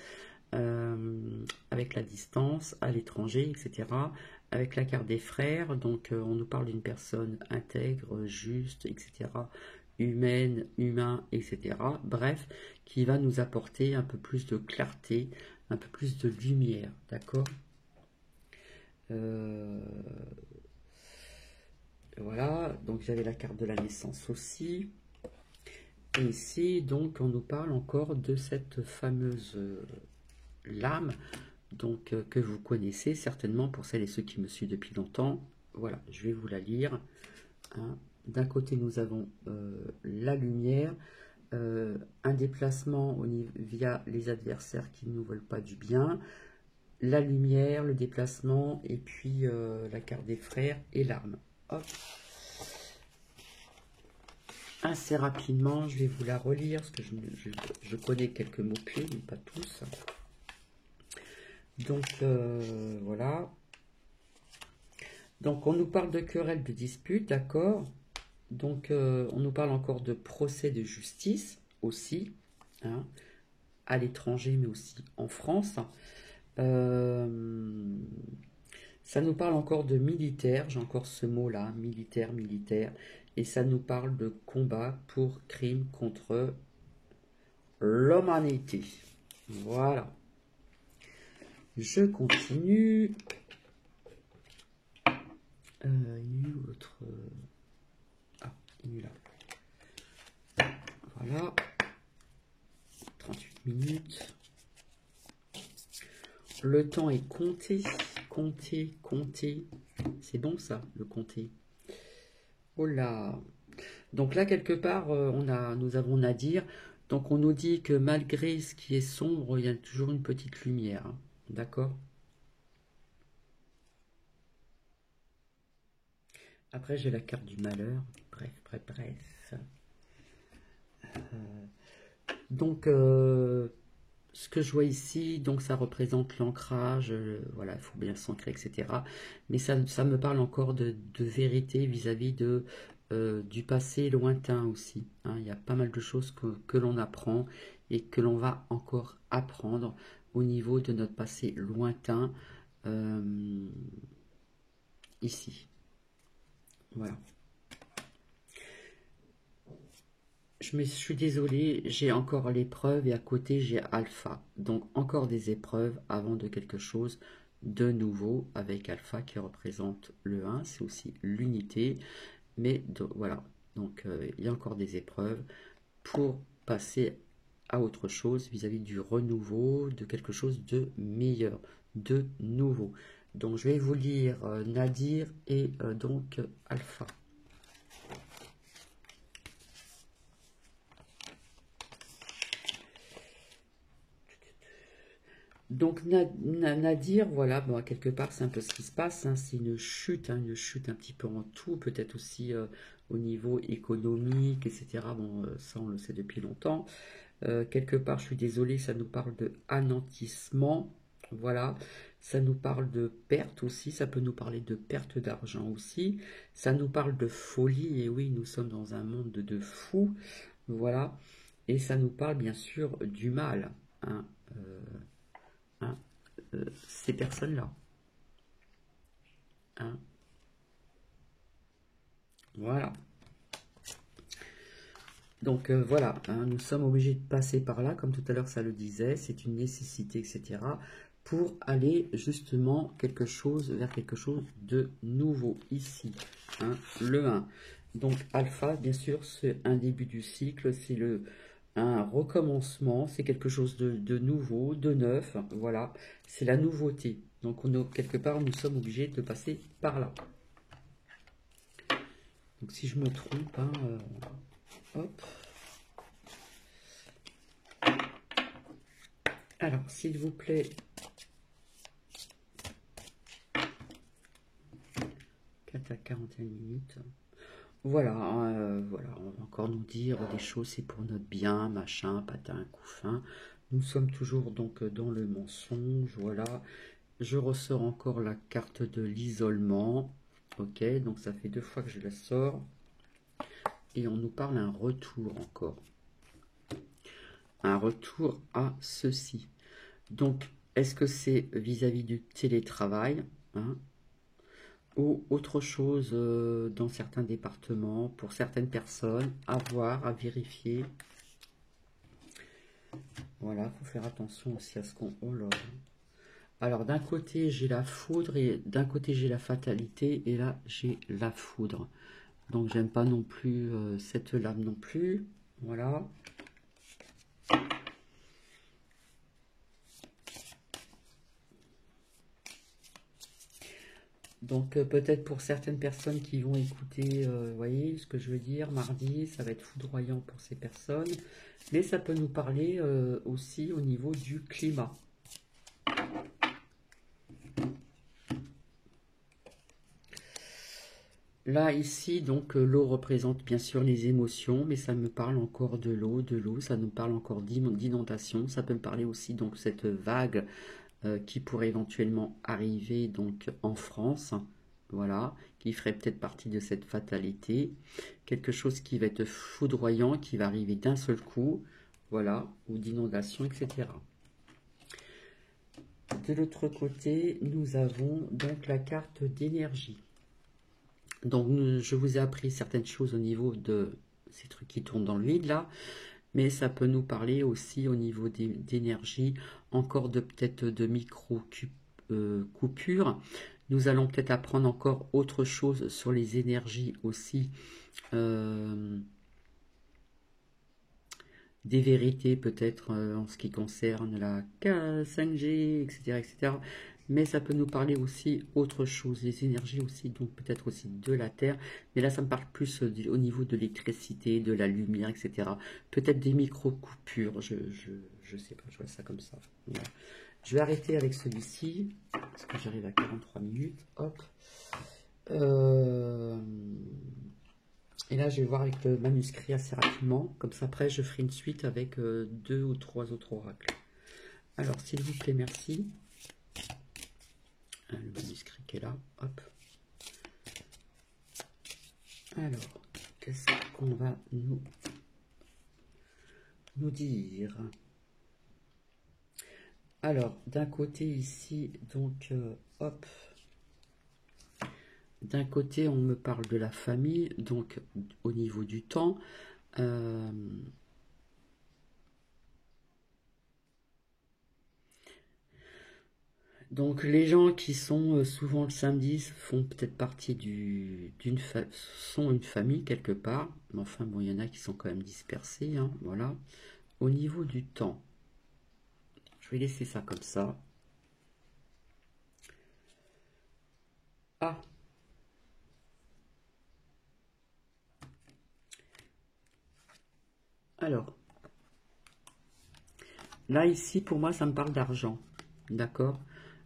Avec la distance à l'étranger, etc. Avec la carte des frères, donc on nous parle d'une personne intègre, juste, etc. Humaine, humain, etc. Bref, qui va nous apporter un peu plus de clarté, un peu plus de lumière, d'accord. Voilà, donc j'avais la carte de la naissance aussi. Et ici, donc, on nous parle encore de cette fameuse lame, donc que vous connaissez certainement pour celles et ceux qui me suivent depuis longtemps. Voilà, je vais vous la lire. Hein. D'un côté, nous avons la lumière, un déplacement via les adversaires qui ne nous veulent pas du bien, la lumière, le déplacement, et puis la carte des frères et l'arme. Hop. Assez rapidement, je vais vous la relire, parce que je connais quelques mots-clés, mais pas tous. Donc, voilà. Donc, on nous parle de querelles, de disputes, d'accord. Donc, on nous parle encore de procès de justice, aussi, hein, à l'étranger, mais aussi en France. Ça nous parle encore de militaire, j'ai encore ce mot-là, militaire, militaire. Et ça nous parle de combat pour crimes contre l'humanité. Voilà. Je continue. Il est où l'autre? Ah, il est là. Voilà. 38 minutes. Le temps est compté. Compté, compté. C'est bon ça, le compté. Oh là. Donc là, quelque part, nous avons à dire. Donc on nous dit que malgré ce qui est sombre, il y a toujours une petite lumière. Hein. D'accord? Après, j'ai la carte du malheur. Bref, bref, bref. Donc, ce que je vois ici, donc ça représente l'ancrage. Voilà, il faut bien s'ancrer, etc. Mais ça me parle encore de vérité vis-à-vis du passé lointain aussi. Hein. Il y a pas mal de choses que l'on apprend et que l'on va encore apprendre au niveau de notre passé lointain ici. Voilà. Je suis désolée, j'ai encore l'épreuve et à côté j'ai alpha. Donc encore des épreuves avant de quelque chose de nouveau avec alpha qui représente le 1, c'est aussi l'unité. Mais voilà, donc il y a encore des épreuves pour passer à autre chose vis-à-vis du renouveau, de quelque chose de meilleur, de nouveau. Donc je vais vous lire Nadir et donc alpha. Donc Nadir, voilà, bon, quelque part c'est un peu ce qui se passe, hein, c'est une chute un petit peu en tout, peut-être aussi au niveau économique, etc. Bon, ça on le sait depuis longtemps. Quelque part, je suis désolée, ça nous parle de anéantissement, voilà, ça nous parle de perte aussi, ça peut nous parler de perte d'argent aussi, ça nous parle de folie, et oui, nous sommes dans un monde de fous, voilà, et ça nous parle bien sûr du mal, hein, hein, ces personnes-là, hein, voilà. Donc voilà, hein, nous sommes obligés de passer par là, comme tout à l'heure ça le disait, c'est une nécessité, etc. pour aller justement vers quelque chose de nouveau ici, hein, le 1. Donc alpha, bien sûr, c'est un début du cycle, c'est un recommencement, c'est quelque chose de nouveau, de neuf, voilà, c'est la nouveauté. Donc quelque part, nous sommes obligés de passer par là. Donc si je me trompe, hein, hop. Alors, s'il vous plaît, 4 à 41 minutes. Voilà, voilà, on va encore nous dire des choses, c'est pour notre bien, machin, patin, couffin. Nous sommes toujours donc dans le mensonge, voilà. Je ressors encore la carte de l'isolement. Ok, donc ça fait 2 fois que je la sors. Et on nous parle un retour encore. Un retour à ceci. Donc, est-ce que c'est vis-à-vis du télétravail, hein, ou autre chose dans certains départements, pour certaines personnes, à voir, à vérifier. Voilà, il faut faire attention aussi à ce qu'on... Oh là. Alors, d'un côté, j'ai la foudre, et d'un côté, j'ai la fatalité, et là, j'ai la foudre. Donc, j'aime pas non plus cette lame non plus. Voilà. Donc peut-être pour certaines personnes qui vont écouter, vous voyez ce que je veux dire, mardi, ça va être foudroyant pour ces personnes, mais ça peut nous parler aussi au niveau du climat. Là, ici, donc l'eau représente bien sûr les émotions, mais ça me parle encore de l'eau, ça nous parle encore d'inondation, ça peut me parler aussi donc cette vague qui pourrait éventuellement arriver donc en France, voilà, qui ferait peut-être partie de cette fatalité, quelque chose qui va être foudroyant, qui va arriver d'un seul coup, voilà, ou d'inondation, etc. De l'autre côté, nous avons donc la carte d'énergie. Donc, je vous ai appris certaines choses au niveau de ces trucs qui tournent dans le vide, là, mais ça peut nous parler aussi au niveau d'énergie, encore de peut-être de micro-coupures. Nous allons peut-être apprendre encore autre chose sur les énergies aussi, des vérités peut-être en ce qui concerne la 5G, etc., etc. Mais ça peut nous parler aussi autre chose, les énergies aussi, donc peut-être aussi de la Terre. Mais là, ça me parle plus au niveau de l'électricité, de la lumière, etc. Peut-être des micro-coupures, je sais pas, je vois ça comme ça. Voilà. Je vais arrêter avec celui-ci, parce que j'arrive à 43 minutes. Hop. Et là, je vais voir avec le manuscrit assez rapidement. Comme ça, après, je ferai une suite avec 2 ou 3 autres oracles. Alors, s'il vous plaît, merci. Le manuscrit qui est là. Hop. Alors, qu'est-ce qu'on va nous dire? Alors, d'un côté ici, donc, hop. D'un côté, on me parle de la famille, donc au niveau du temps. Donc les gens qui sont souvent le samedi font peut-être partie sont une famille quelque part. Mais enfin bon, il y en a qui sont quand même dispersés, hein, voilà. Au niveau du temps, je vais laisser ça comme ça. Ah, alors, là ici pour moi ça me parle d'argent. d'accord?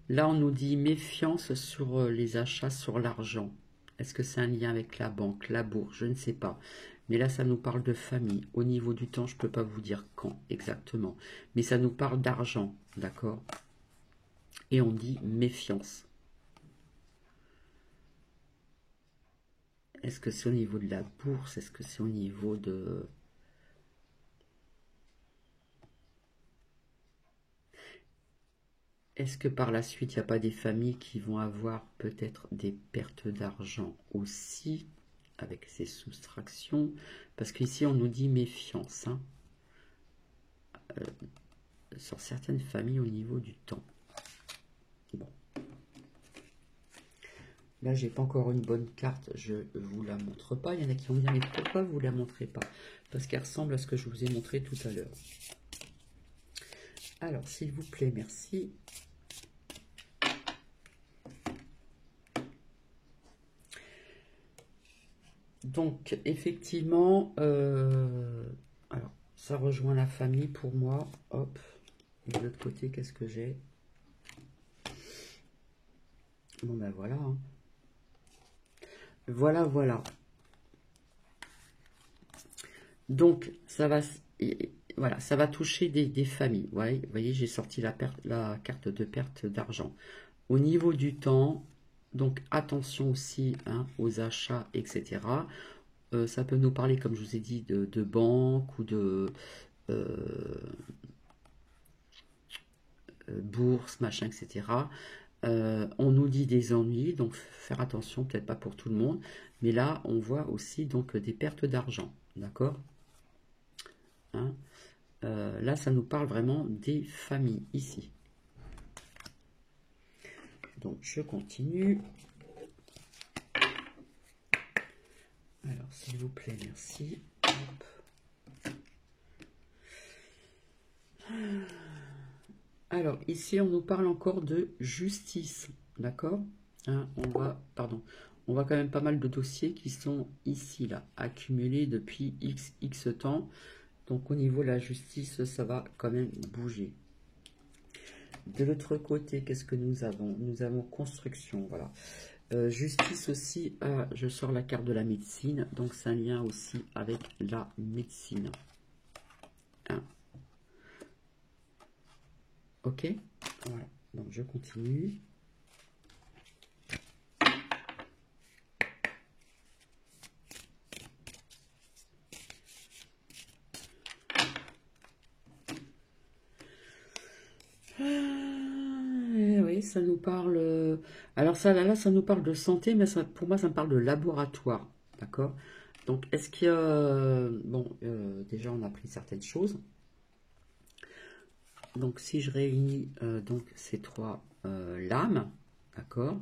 Là, on nous dit méfiance sur les achats, sur l'argent. Est-ce que c'est un lien avec la banque, la bourse? Je ne sais pas. Mais là, ça nous parle de famille. Au niveau du temps, je ne peux pas vous dire quand exactement. Mais ça nous parle d'argent, d'accord? Et on dit méfiance. Est-ce que c'est au niveau de la bourse? Est-ce que c'est au niveau de... Est-ce que par la suite, il n'y a pas des familles qui vont avoir peut-être des pertes d'argent aussi, avec ces soustractions? Parce qu'ici, on nous dit méfiance, hein, sur certaines familles au niveau du temps. Bon. Là, j'ai pas encore une bonne carte, je vous la montre pas. Il y en a qui vont me dire, mais pourquoi vous la montrez pas? Parce qu'elle ressemble à ce que je vous ai montré tout à l'heure. Alors, s'il vous plaît, merci. Donc, effectivement, alors, ça rejoint la famille pour moi. Hop. Et de l'autre côté, qu'est-ce que j'ai? Bon, ben voilà. Hein. Voilà, voilà. Donc, ça va, voilà, ça va toucher des familles. Ouais, vous voyez, j'ai sorti la carte de perte d'argent. Au niveau du temps, donc attention aussi hein, aux achats, etc. Ça peut nous parler, comme je vous ai dit, de banque ou de bourse, machin, etc. On nous dit des ennuis, donc faire attention, peut-être pas pour tout le monde, mais là, on voit aussi donc des pertes d'argent, d'accord hein là, ça nous parle vraiment des familles, ici. Donc, je continue. Alors, s'il vous plaît, merci. Hop. Alors, ici, on nous parle encore de justice, d'accord hein, on voit quand même pas mal de dossiers qui sont ici, là, accumulés depuis x temps. Donc, au niveau de la justice, ça va quand même bouger. De l'autre côté, qu'est-ce que nous avons? Nous avons construction, voilà. Justice aussi, je sors la carte de la médecine, donc c'est un lien aussi avec la médecine. Hein. Ok, voilà, donc je continue. Oui, ça nous parle... Alors ça, là, ça nous parle de santé, mais ça, pour moi, ça me parle de laboratoire, d'accord? Donc, est-ce qu'il y a... Bon, déjà, on a appris certaines choses. Donc, si je réunis donc ces trois lames, d'accord?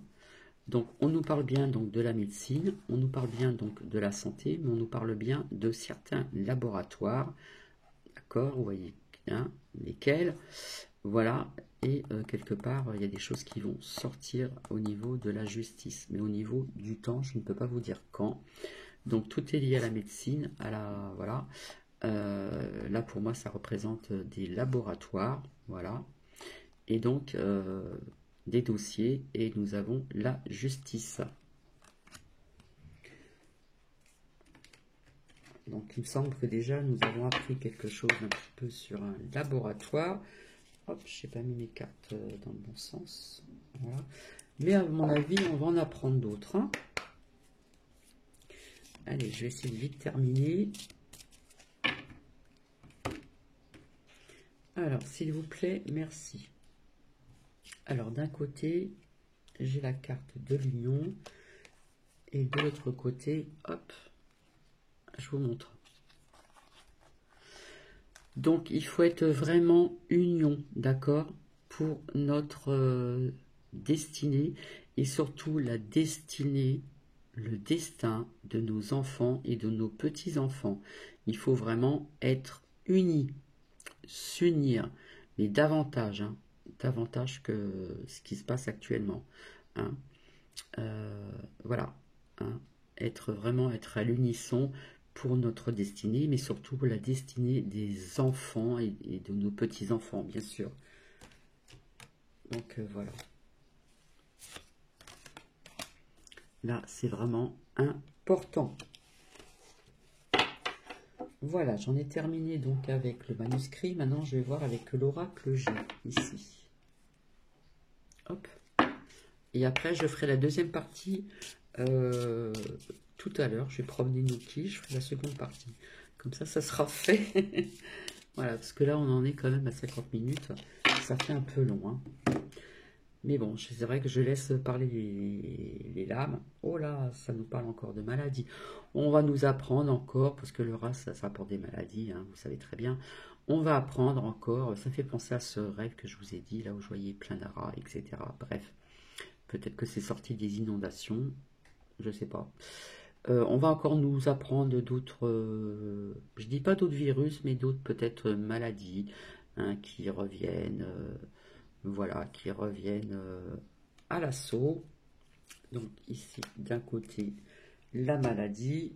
Donc, on nous parle bien donc de la médecine, on nous parle bien donc de la santé, mais on nous parle bien de certains laboratoires, d'accord? Vous voyez hein, lesquels? Voilà, et quelque part, il y a des choses qui vont sortir au niveau de la justice, mais au niveau du temps, je ne peux pas vous dire quand. Donc, tout est lié à la médecine, à la... Voilà. Là, pour moi, ça représente des laboratoires, voilà. Et donc, des dossiers, et nous avons la justice. Donc, il me semble que déjà, nous avons appris quelque chose un petit peu sur un laboratoire. Hop, je n'ai pas mis mes cartes dans le bon sens. Voilà. Mais à mon avis, on va en apprendre d'autres. Hein. Allez, je vais essayer de vite terminer. Alors, s'il vous plaît, merci. Alors, d'un côté, j'ai la carte de l'union. Et de l'autre côté, hop, je vous montre. Donc, il faut être vraiment union, d'accord, pour notre destinée et surtout la destinée, le destin de nos enfants et de nos petits-enfants. Il faut vraiment être unis, s'unir, mais davantage, hein, davantage que ce qui se passe actuellement. Hein. Voilà, hein, vraiment être à l'unisson pour notre destinée, mais surtout pour la destinée des enfants et de nos petits-enfants, bien sûr. Donc voilà. Là, c'est vraiment important. Voilà, j'en ai terminé donc avec le manuscrit. Maintenant, je vais voir avec l'oracle G, ici. Hop. Et après, je ferai la deuxième partie tout à l'heure. Je vais promener Nuki, je ferai la seconde partie. Comme ça sera fait. Voilà, parce que là, on en est quand même à 50 minutes. Ça fait un peu long, hein. Mais bon, c'est vrai que je laisse parler les lames. Oh là, ça nous parle encore de maladies. On va nous apprendre encore, parce que le rat, ça apporte des maladies, hein, vous savez très bien. On va apprendre encore, ça me fait penser à ce rêve que je vous ai dit, là où je voyais plein de rats, etc. Bref, peut-être que c'est sorti des inondations, je sais pas. On va encore nous apprendre d'autres, je dis pas d'autres virus, mais d'autres peut-être maladies, hein, qui reviennent... voilà, qui reviennent à l'assaut. Donc ici, d'un côté, la maladie.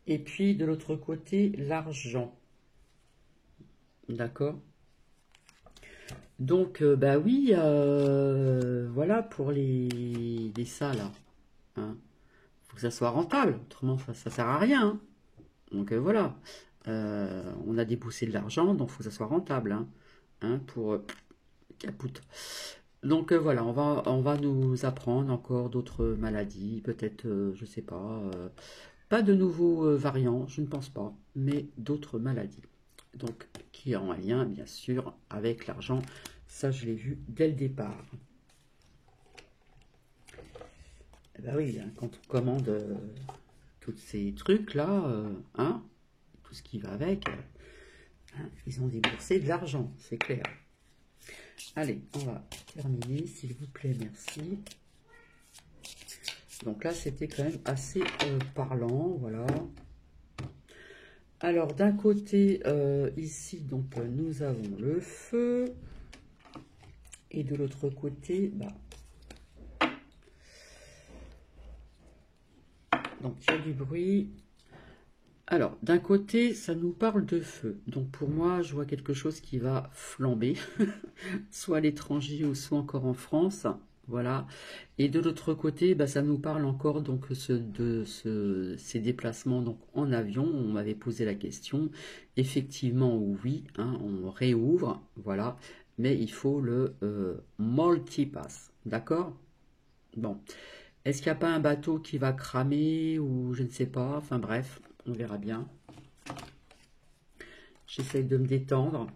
Et puis, de l'autre côté, l'argent. D'accord? Donc, bah oui, voilà pour les ça, là. Hein. Faut que ça soit rentable, autrement, ça sert à rien. Hein. Donc, voilà. On a déboursé de l'argent, donc il faut que ça soit rentable. Hein, pour capoute. Donc voilà, on va nous apprendre encore d'autres maladies, peut-être, je sais pas de nouveaux variants, je ne pense pas, mais d'autres maladies. Donc qui ont un lien, bien sûr, avec l'argent. Ça, je l'ai vu dès le départ. Eh ben oui, hein, quand on commande tous ces trucs-là, hein, tout ce qui va avec, hein, ils ont déboursé de l'argent, c'est clair. Allez, on va terminer, s'il vous plaît, merci. Donc là, c'était quand même assez parlant, voilà. Alors, d'un côté, ici, donc, nous avons le feu. Et de l'autre côté, bah, donc, il y a du bruit. Alors, d'un côté, ça nous parle de feu. Donc, pour moi, je vois quelque chose qui va flamber, soit à l'étranger ou soit encore en France. Voilà. Et de l'autre côté, bah, ça nous parle encore donc ces déplacements donc en avion. On m'avait posé la question. Effectivement, oui, hein, on réouvre, voilà. Mais il faut le multipass, d'accord? Bon. Est-ce qu'il n'y a pas un bateau qui va cramer ou je ne sais pas. Enfin bref, on verra bien. J'essaye de me détendre.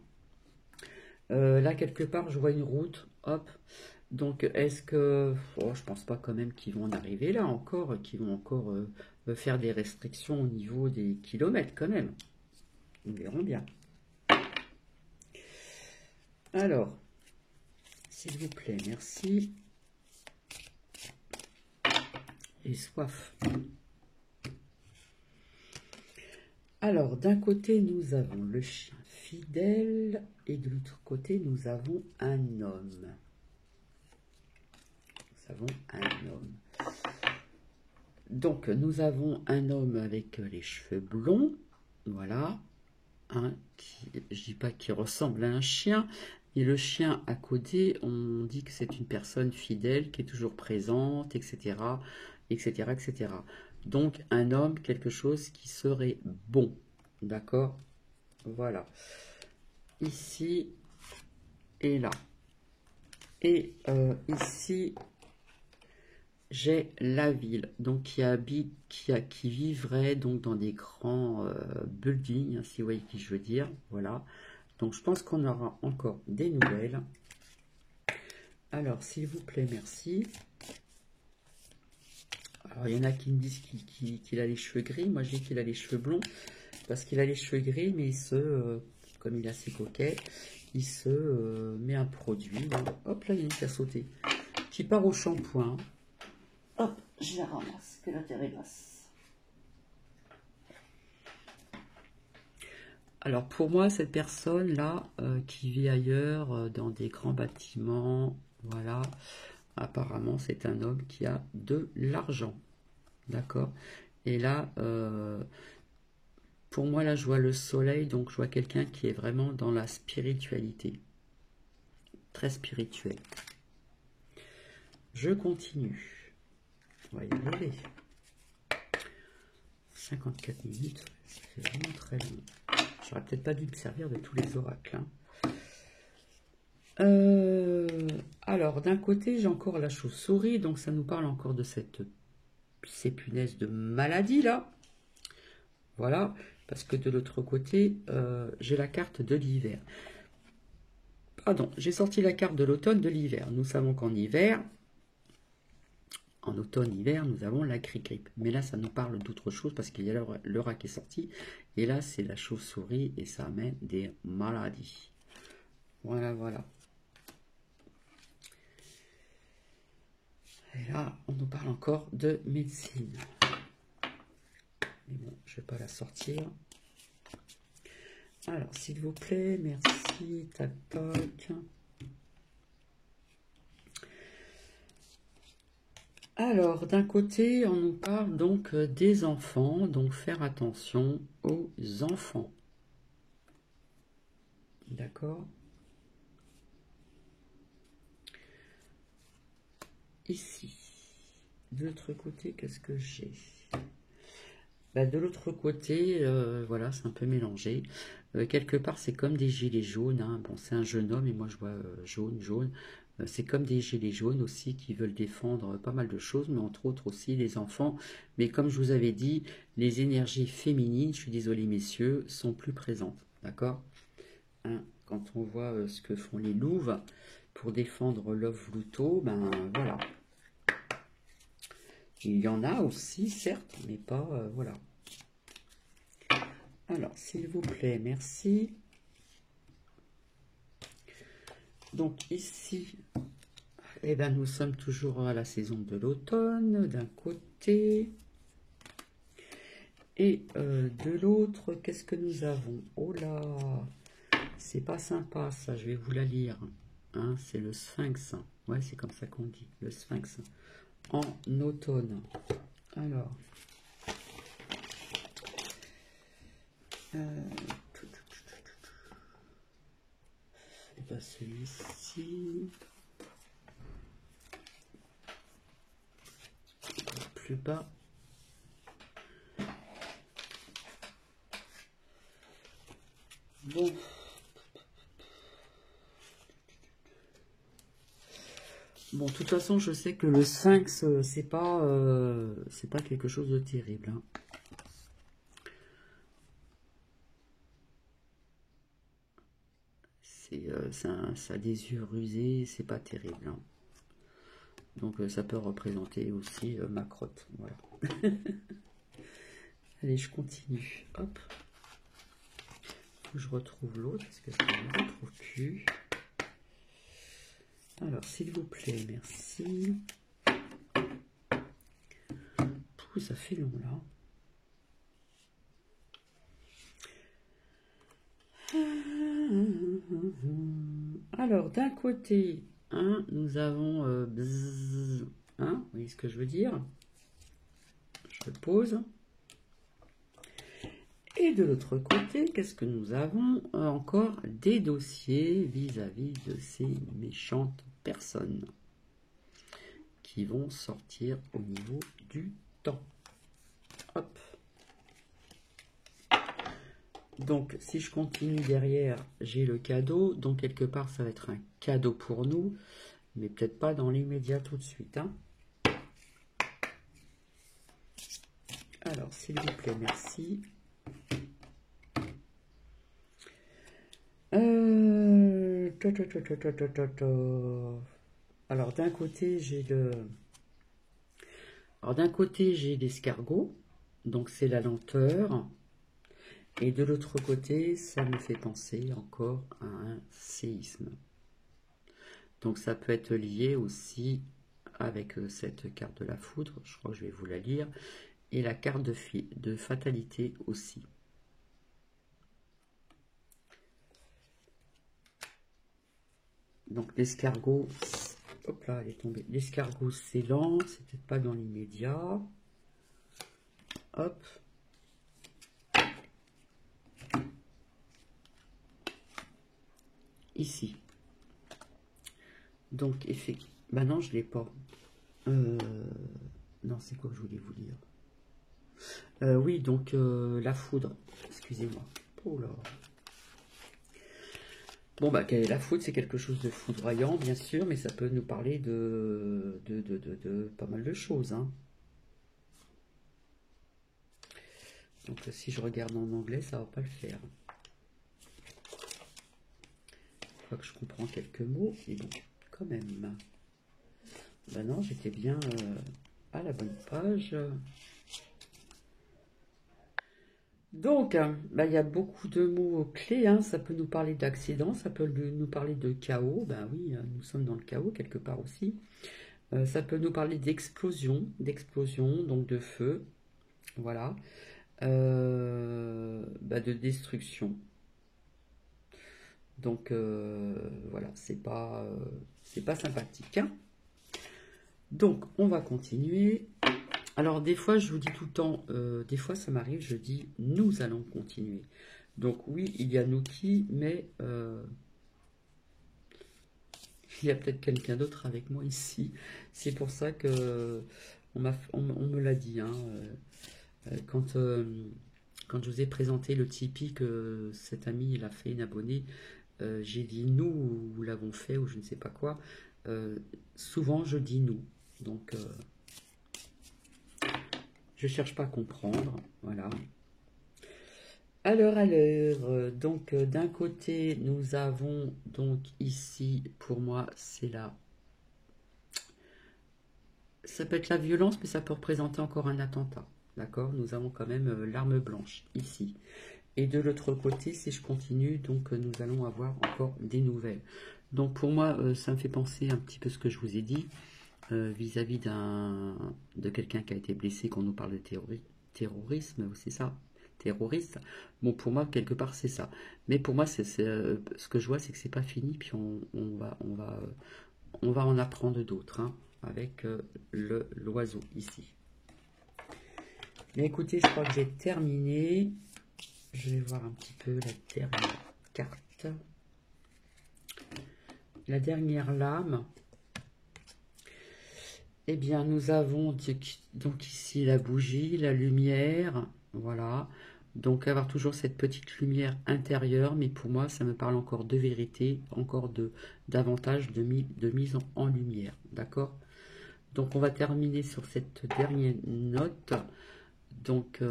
Là, quelque part, je vois une route. Hop. Donc, est-ce que... Oh, je pense pas quand même qu'ils vont en arriver là encore, qu'ils vont encore faire des restrictions au niveau des kilomètres quand même. Nous verrons bien. Alors, s'il vous plaît, merci. Et soif. Alors, d'un côté, nous avons le chien fidèle et de l'autre côté, nous avons un homme. Nous avons un homme. Donc, nous avons un homme avec les cheveux blonds, voilà, hein, je dis pas qu'il ressemble à un chien, et le chien à côté, on dit que c'est une personne fidèle qui est toujours présente, etc., etc., etc. Donc, un homme, quelque chose qui serait bon, d'accord? Voilà. Ici et là. Et ici, j'ai la ville, donc qui vivrait donc dans des grands buildings, hein, si vous voyez qui je veux dire, voilà. Donc je pense qu'on aura encore des nouvelles. Alors s'il vous plaît, merci. Alors il y en a qui me disent qu'il a les cheveux gris, moi je dis qu'il a les cheveux blonds, parce qu'il a les cheveux gris, mais comme il est assez coquet, il se met un produit, hein. Hop là il y a une qui a sauté, qui part au shampoing. Hop, je la ramasse, que la terre est basse. Alors pour moi, cette personne-là, qui vit ailleurs, dans des grands bâtiments, voilà, apparemment c'est un homme qui a de l'argent, d'accord? Et là, pour moi, là, je vois le soleil, donc je vois quelqu'un qui est vraiment dans la spiritualité, très spirituel. Je continue. On va y arriver. 54 minutes, ça fait vraiment très long. J'aurais peut-être pas dû me servir de tous les oracles. Alors, d'un côté, j'ai encore la chauve-souris, donc ça nous parle encore de ces punaises de maladie, là. Voilà, parce que de l'autre côté, j'ai la carte de l'hiver. Pardon, j'ai sorti la carte de l'automne, de l'hiver. Nous savons qu'en hiver, en automne-hiver, nous avons la grippe. Mais là, ça nous parle d'autre chose parce qu'il y a le rat qui est sorti. Et là, c'est la chauve-souris et ça amène des maladies. Voilà, voilà. Et là, on nous parle encore de médecine. Mais bon, je ne vais pas la sortir. Alors, s'il vous plaît, merci, tac, tac. Alors, d'un côté, on nous parle donc des enfants, donc faire attention aux enfants. D'accord? Ici. De l'autre côté, qu'est-ce que j'ai? De l'autre côté, voilà, c'est un peu mélangé. Quelque part, c'est comme des gilets jaunes. Hein. Bon, c'est un jeune homme et moi, je vois jaune. C'est comme des gilets jaunes aussi qui veulent défendre pas mal de choses, mais entre autres aussi les enfants. Mais comme je vous avais dit, les énergies féminines, je suis désolée messieurs, sont plus présentes. D'accord? Hein, quand on voit ce que font les louves pour défendre Love Luto, ben voilà. Il y en a aussi, certes, mais pas... voilà. Alors, s'il vous plaît, merci. Donc, ici, eh ben, nous sommes toujours à la saison de l'automne, d'un côté. Et de l'autre, qu'est-ce que nous avons? Oh là, c'est pas sympa, ça, je vais vous la lire. Hein, c'est le sphinx. Ouais, c'est comme ça qu'on dit, le sphinx. En automne. Alors... celui-ci, plus bas. Bon. Bon, de toute façon, je sais que le sphinx, c'est pas quelque chose de terrible. Hein. Ça a des yeux rusés, c'est pas terrible. Hein. Donc, ça peut représenter aussi ma crotte. Voilà. Allez, je continue. Hop. Faut que je retrouve l'autre, parce que je ne le retrouve plus. Alors, s'il vous plaît, merci. Pouh, ça fait long, là. Alors, d'un côté, hein, nous avons bzzz, hein, vous voyez ce que je veux dire? Je pose. Et de l'autre côté, qu'est-ce que nous avons? Encore des dossiers vis-à-vis de ces méchantes personnes qui vont sortir au niveau du temps. Hop. Donc, si je continue derrière, j'ai le cadeau. Donc, quelque part, ça va être un cadeau pour nous. Mais peut-être pas dans l'immédiat tout de suite. Hein. Alors, s'il vous plaît, merci. Alors, d'un côté, j'ai l'escargot. Donc, c'est la lenteur. Et de l'autre côté, ça me fait penser encore à un séisme. Donc ça peut être lié aussi avec cette carte de la foudre, je crois que je vais vous la lire, et la carte de fatalité aussi. Donc l'escargot, hop là, elle est tombée. L'escargot, c'est lent, c'est peut-être pas dans l'immédiat. Hop. Ici. Donc, effectivement, bah non, je l'ai pas. Non, c'est quoi que je voulais vous dire? Oui, donc la foudre. Excusez-moi. Oh là. Bon, bah, quelle est la foudre? C'est quelque chose de foudroyant, bien sûr, mais ça peut nous parler de pas mal de choses, hein. Donc, si je regarde en anglais, ça va pas le faire. Je crois que je comprends quelques mots, mais bon, quand même. Ben non, j'étais bien à la bonne page. Donc, ben, il y a beaucoup de mots clés, hein. Ça peut nous parler d'accident, ça peut nous parler de chaos. Ben oui, nous sommes dans le chaos quelque part aussi. Ça peut nous parler d'explosion, donc de feu, voilà. Ben, de destruction. Donc voilà, c'est pas sympathique, hein. Donc on va continuer. Alors des fois je vous dis tout le temps, des fois ça m'arrive, je dis nous allons continuer. Donc oui, il y a nous qui, mais il y a peut-être quelqu'un d'autre avec moi ici. C'est pour ça que on me l'a dit, hein, quand je vous ai présenté le Tipeee que cet ami il a fait une abonnée, j'ai dit nous ou l'avons fait ou je ne sais pas quoi. Souvent je dis nous, donc je cherche pas à comprendre, voilà. Alors, donc d'un côté nous avons donc ici, pour moi c'est là, ça peut être la violence mais ça peut représenter encore un attentat, d'accord. Nous avons quand même l'arme blanche ici. Et de l'autre côté, si je continue, donc nous allons avoir encore des nouvelles. Donc pour moi, ça me fait penser un petit peu ce que je vous ai dit vis-à-vis de quelqu'un qui a été blessé, quand on nous parle de terrorisme, c'est ça, terroriste. Bon, pour moi, quelque part, c'est ça. Mais pour moi, ce que je vois, c'est que c'est pas fini, puis on va en apprendre d'autres, hein, avec l'oiseau ici. Mais écoutez, je crois que j'ai terminé. Je vais voir un petit peu la dernière carte. La dernière lame. Eh bien, nous avons donc ici la bougie, la lumière. Voilà. Donc, avoir toujours cette petite lumière intérieure. Mais pour moi, ça me parle encore de vérité, encore davantage de mise en lumière. D'accord? Donc, on va terminer sur cette dernière note. Donc,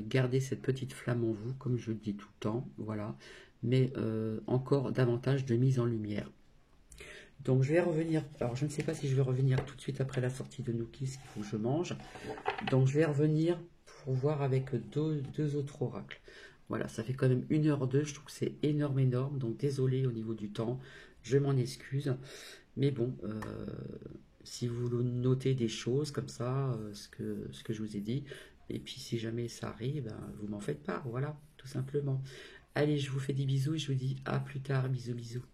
gardez cette petite flamme en vous, comme je le dis tout le temps, voilà. Mais encore davantage de mise en lumière. Donc, je vais revenir. Alors, je ne sais pas si je vais revenir tout de suite après la sortie de Nookie, parce qu'il faut que je mange. Donc, je vais revenir pour voir avec deux autres oracles. Voilà, ça fait quand même 1h02. Je trouve que c'est énorme, énorme. Donc, désolé au niveau du temps. Je m'en excuse. Mais bon, si vous notez des choses comme ça, ce que je vous ai dit, et puis si jamais ça arrive, ben, vous m'en faites part, voilà, tout simplement. Allez, je vous fais des bisous et je vous dis à plus tard, bisous, bisous.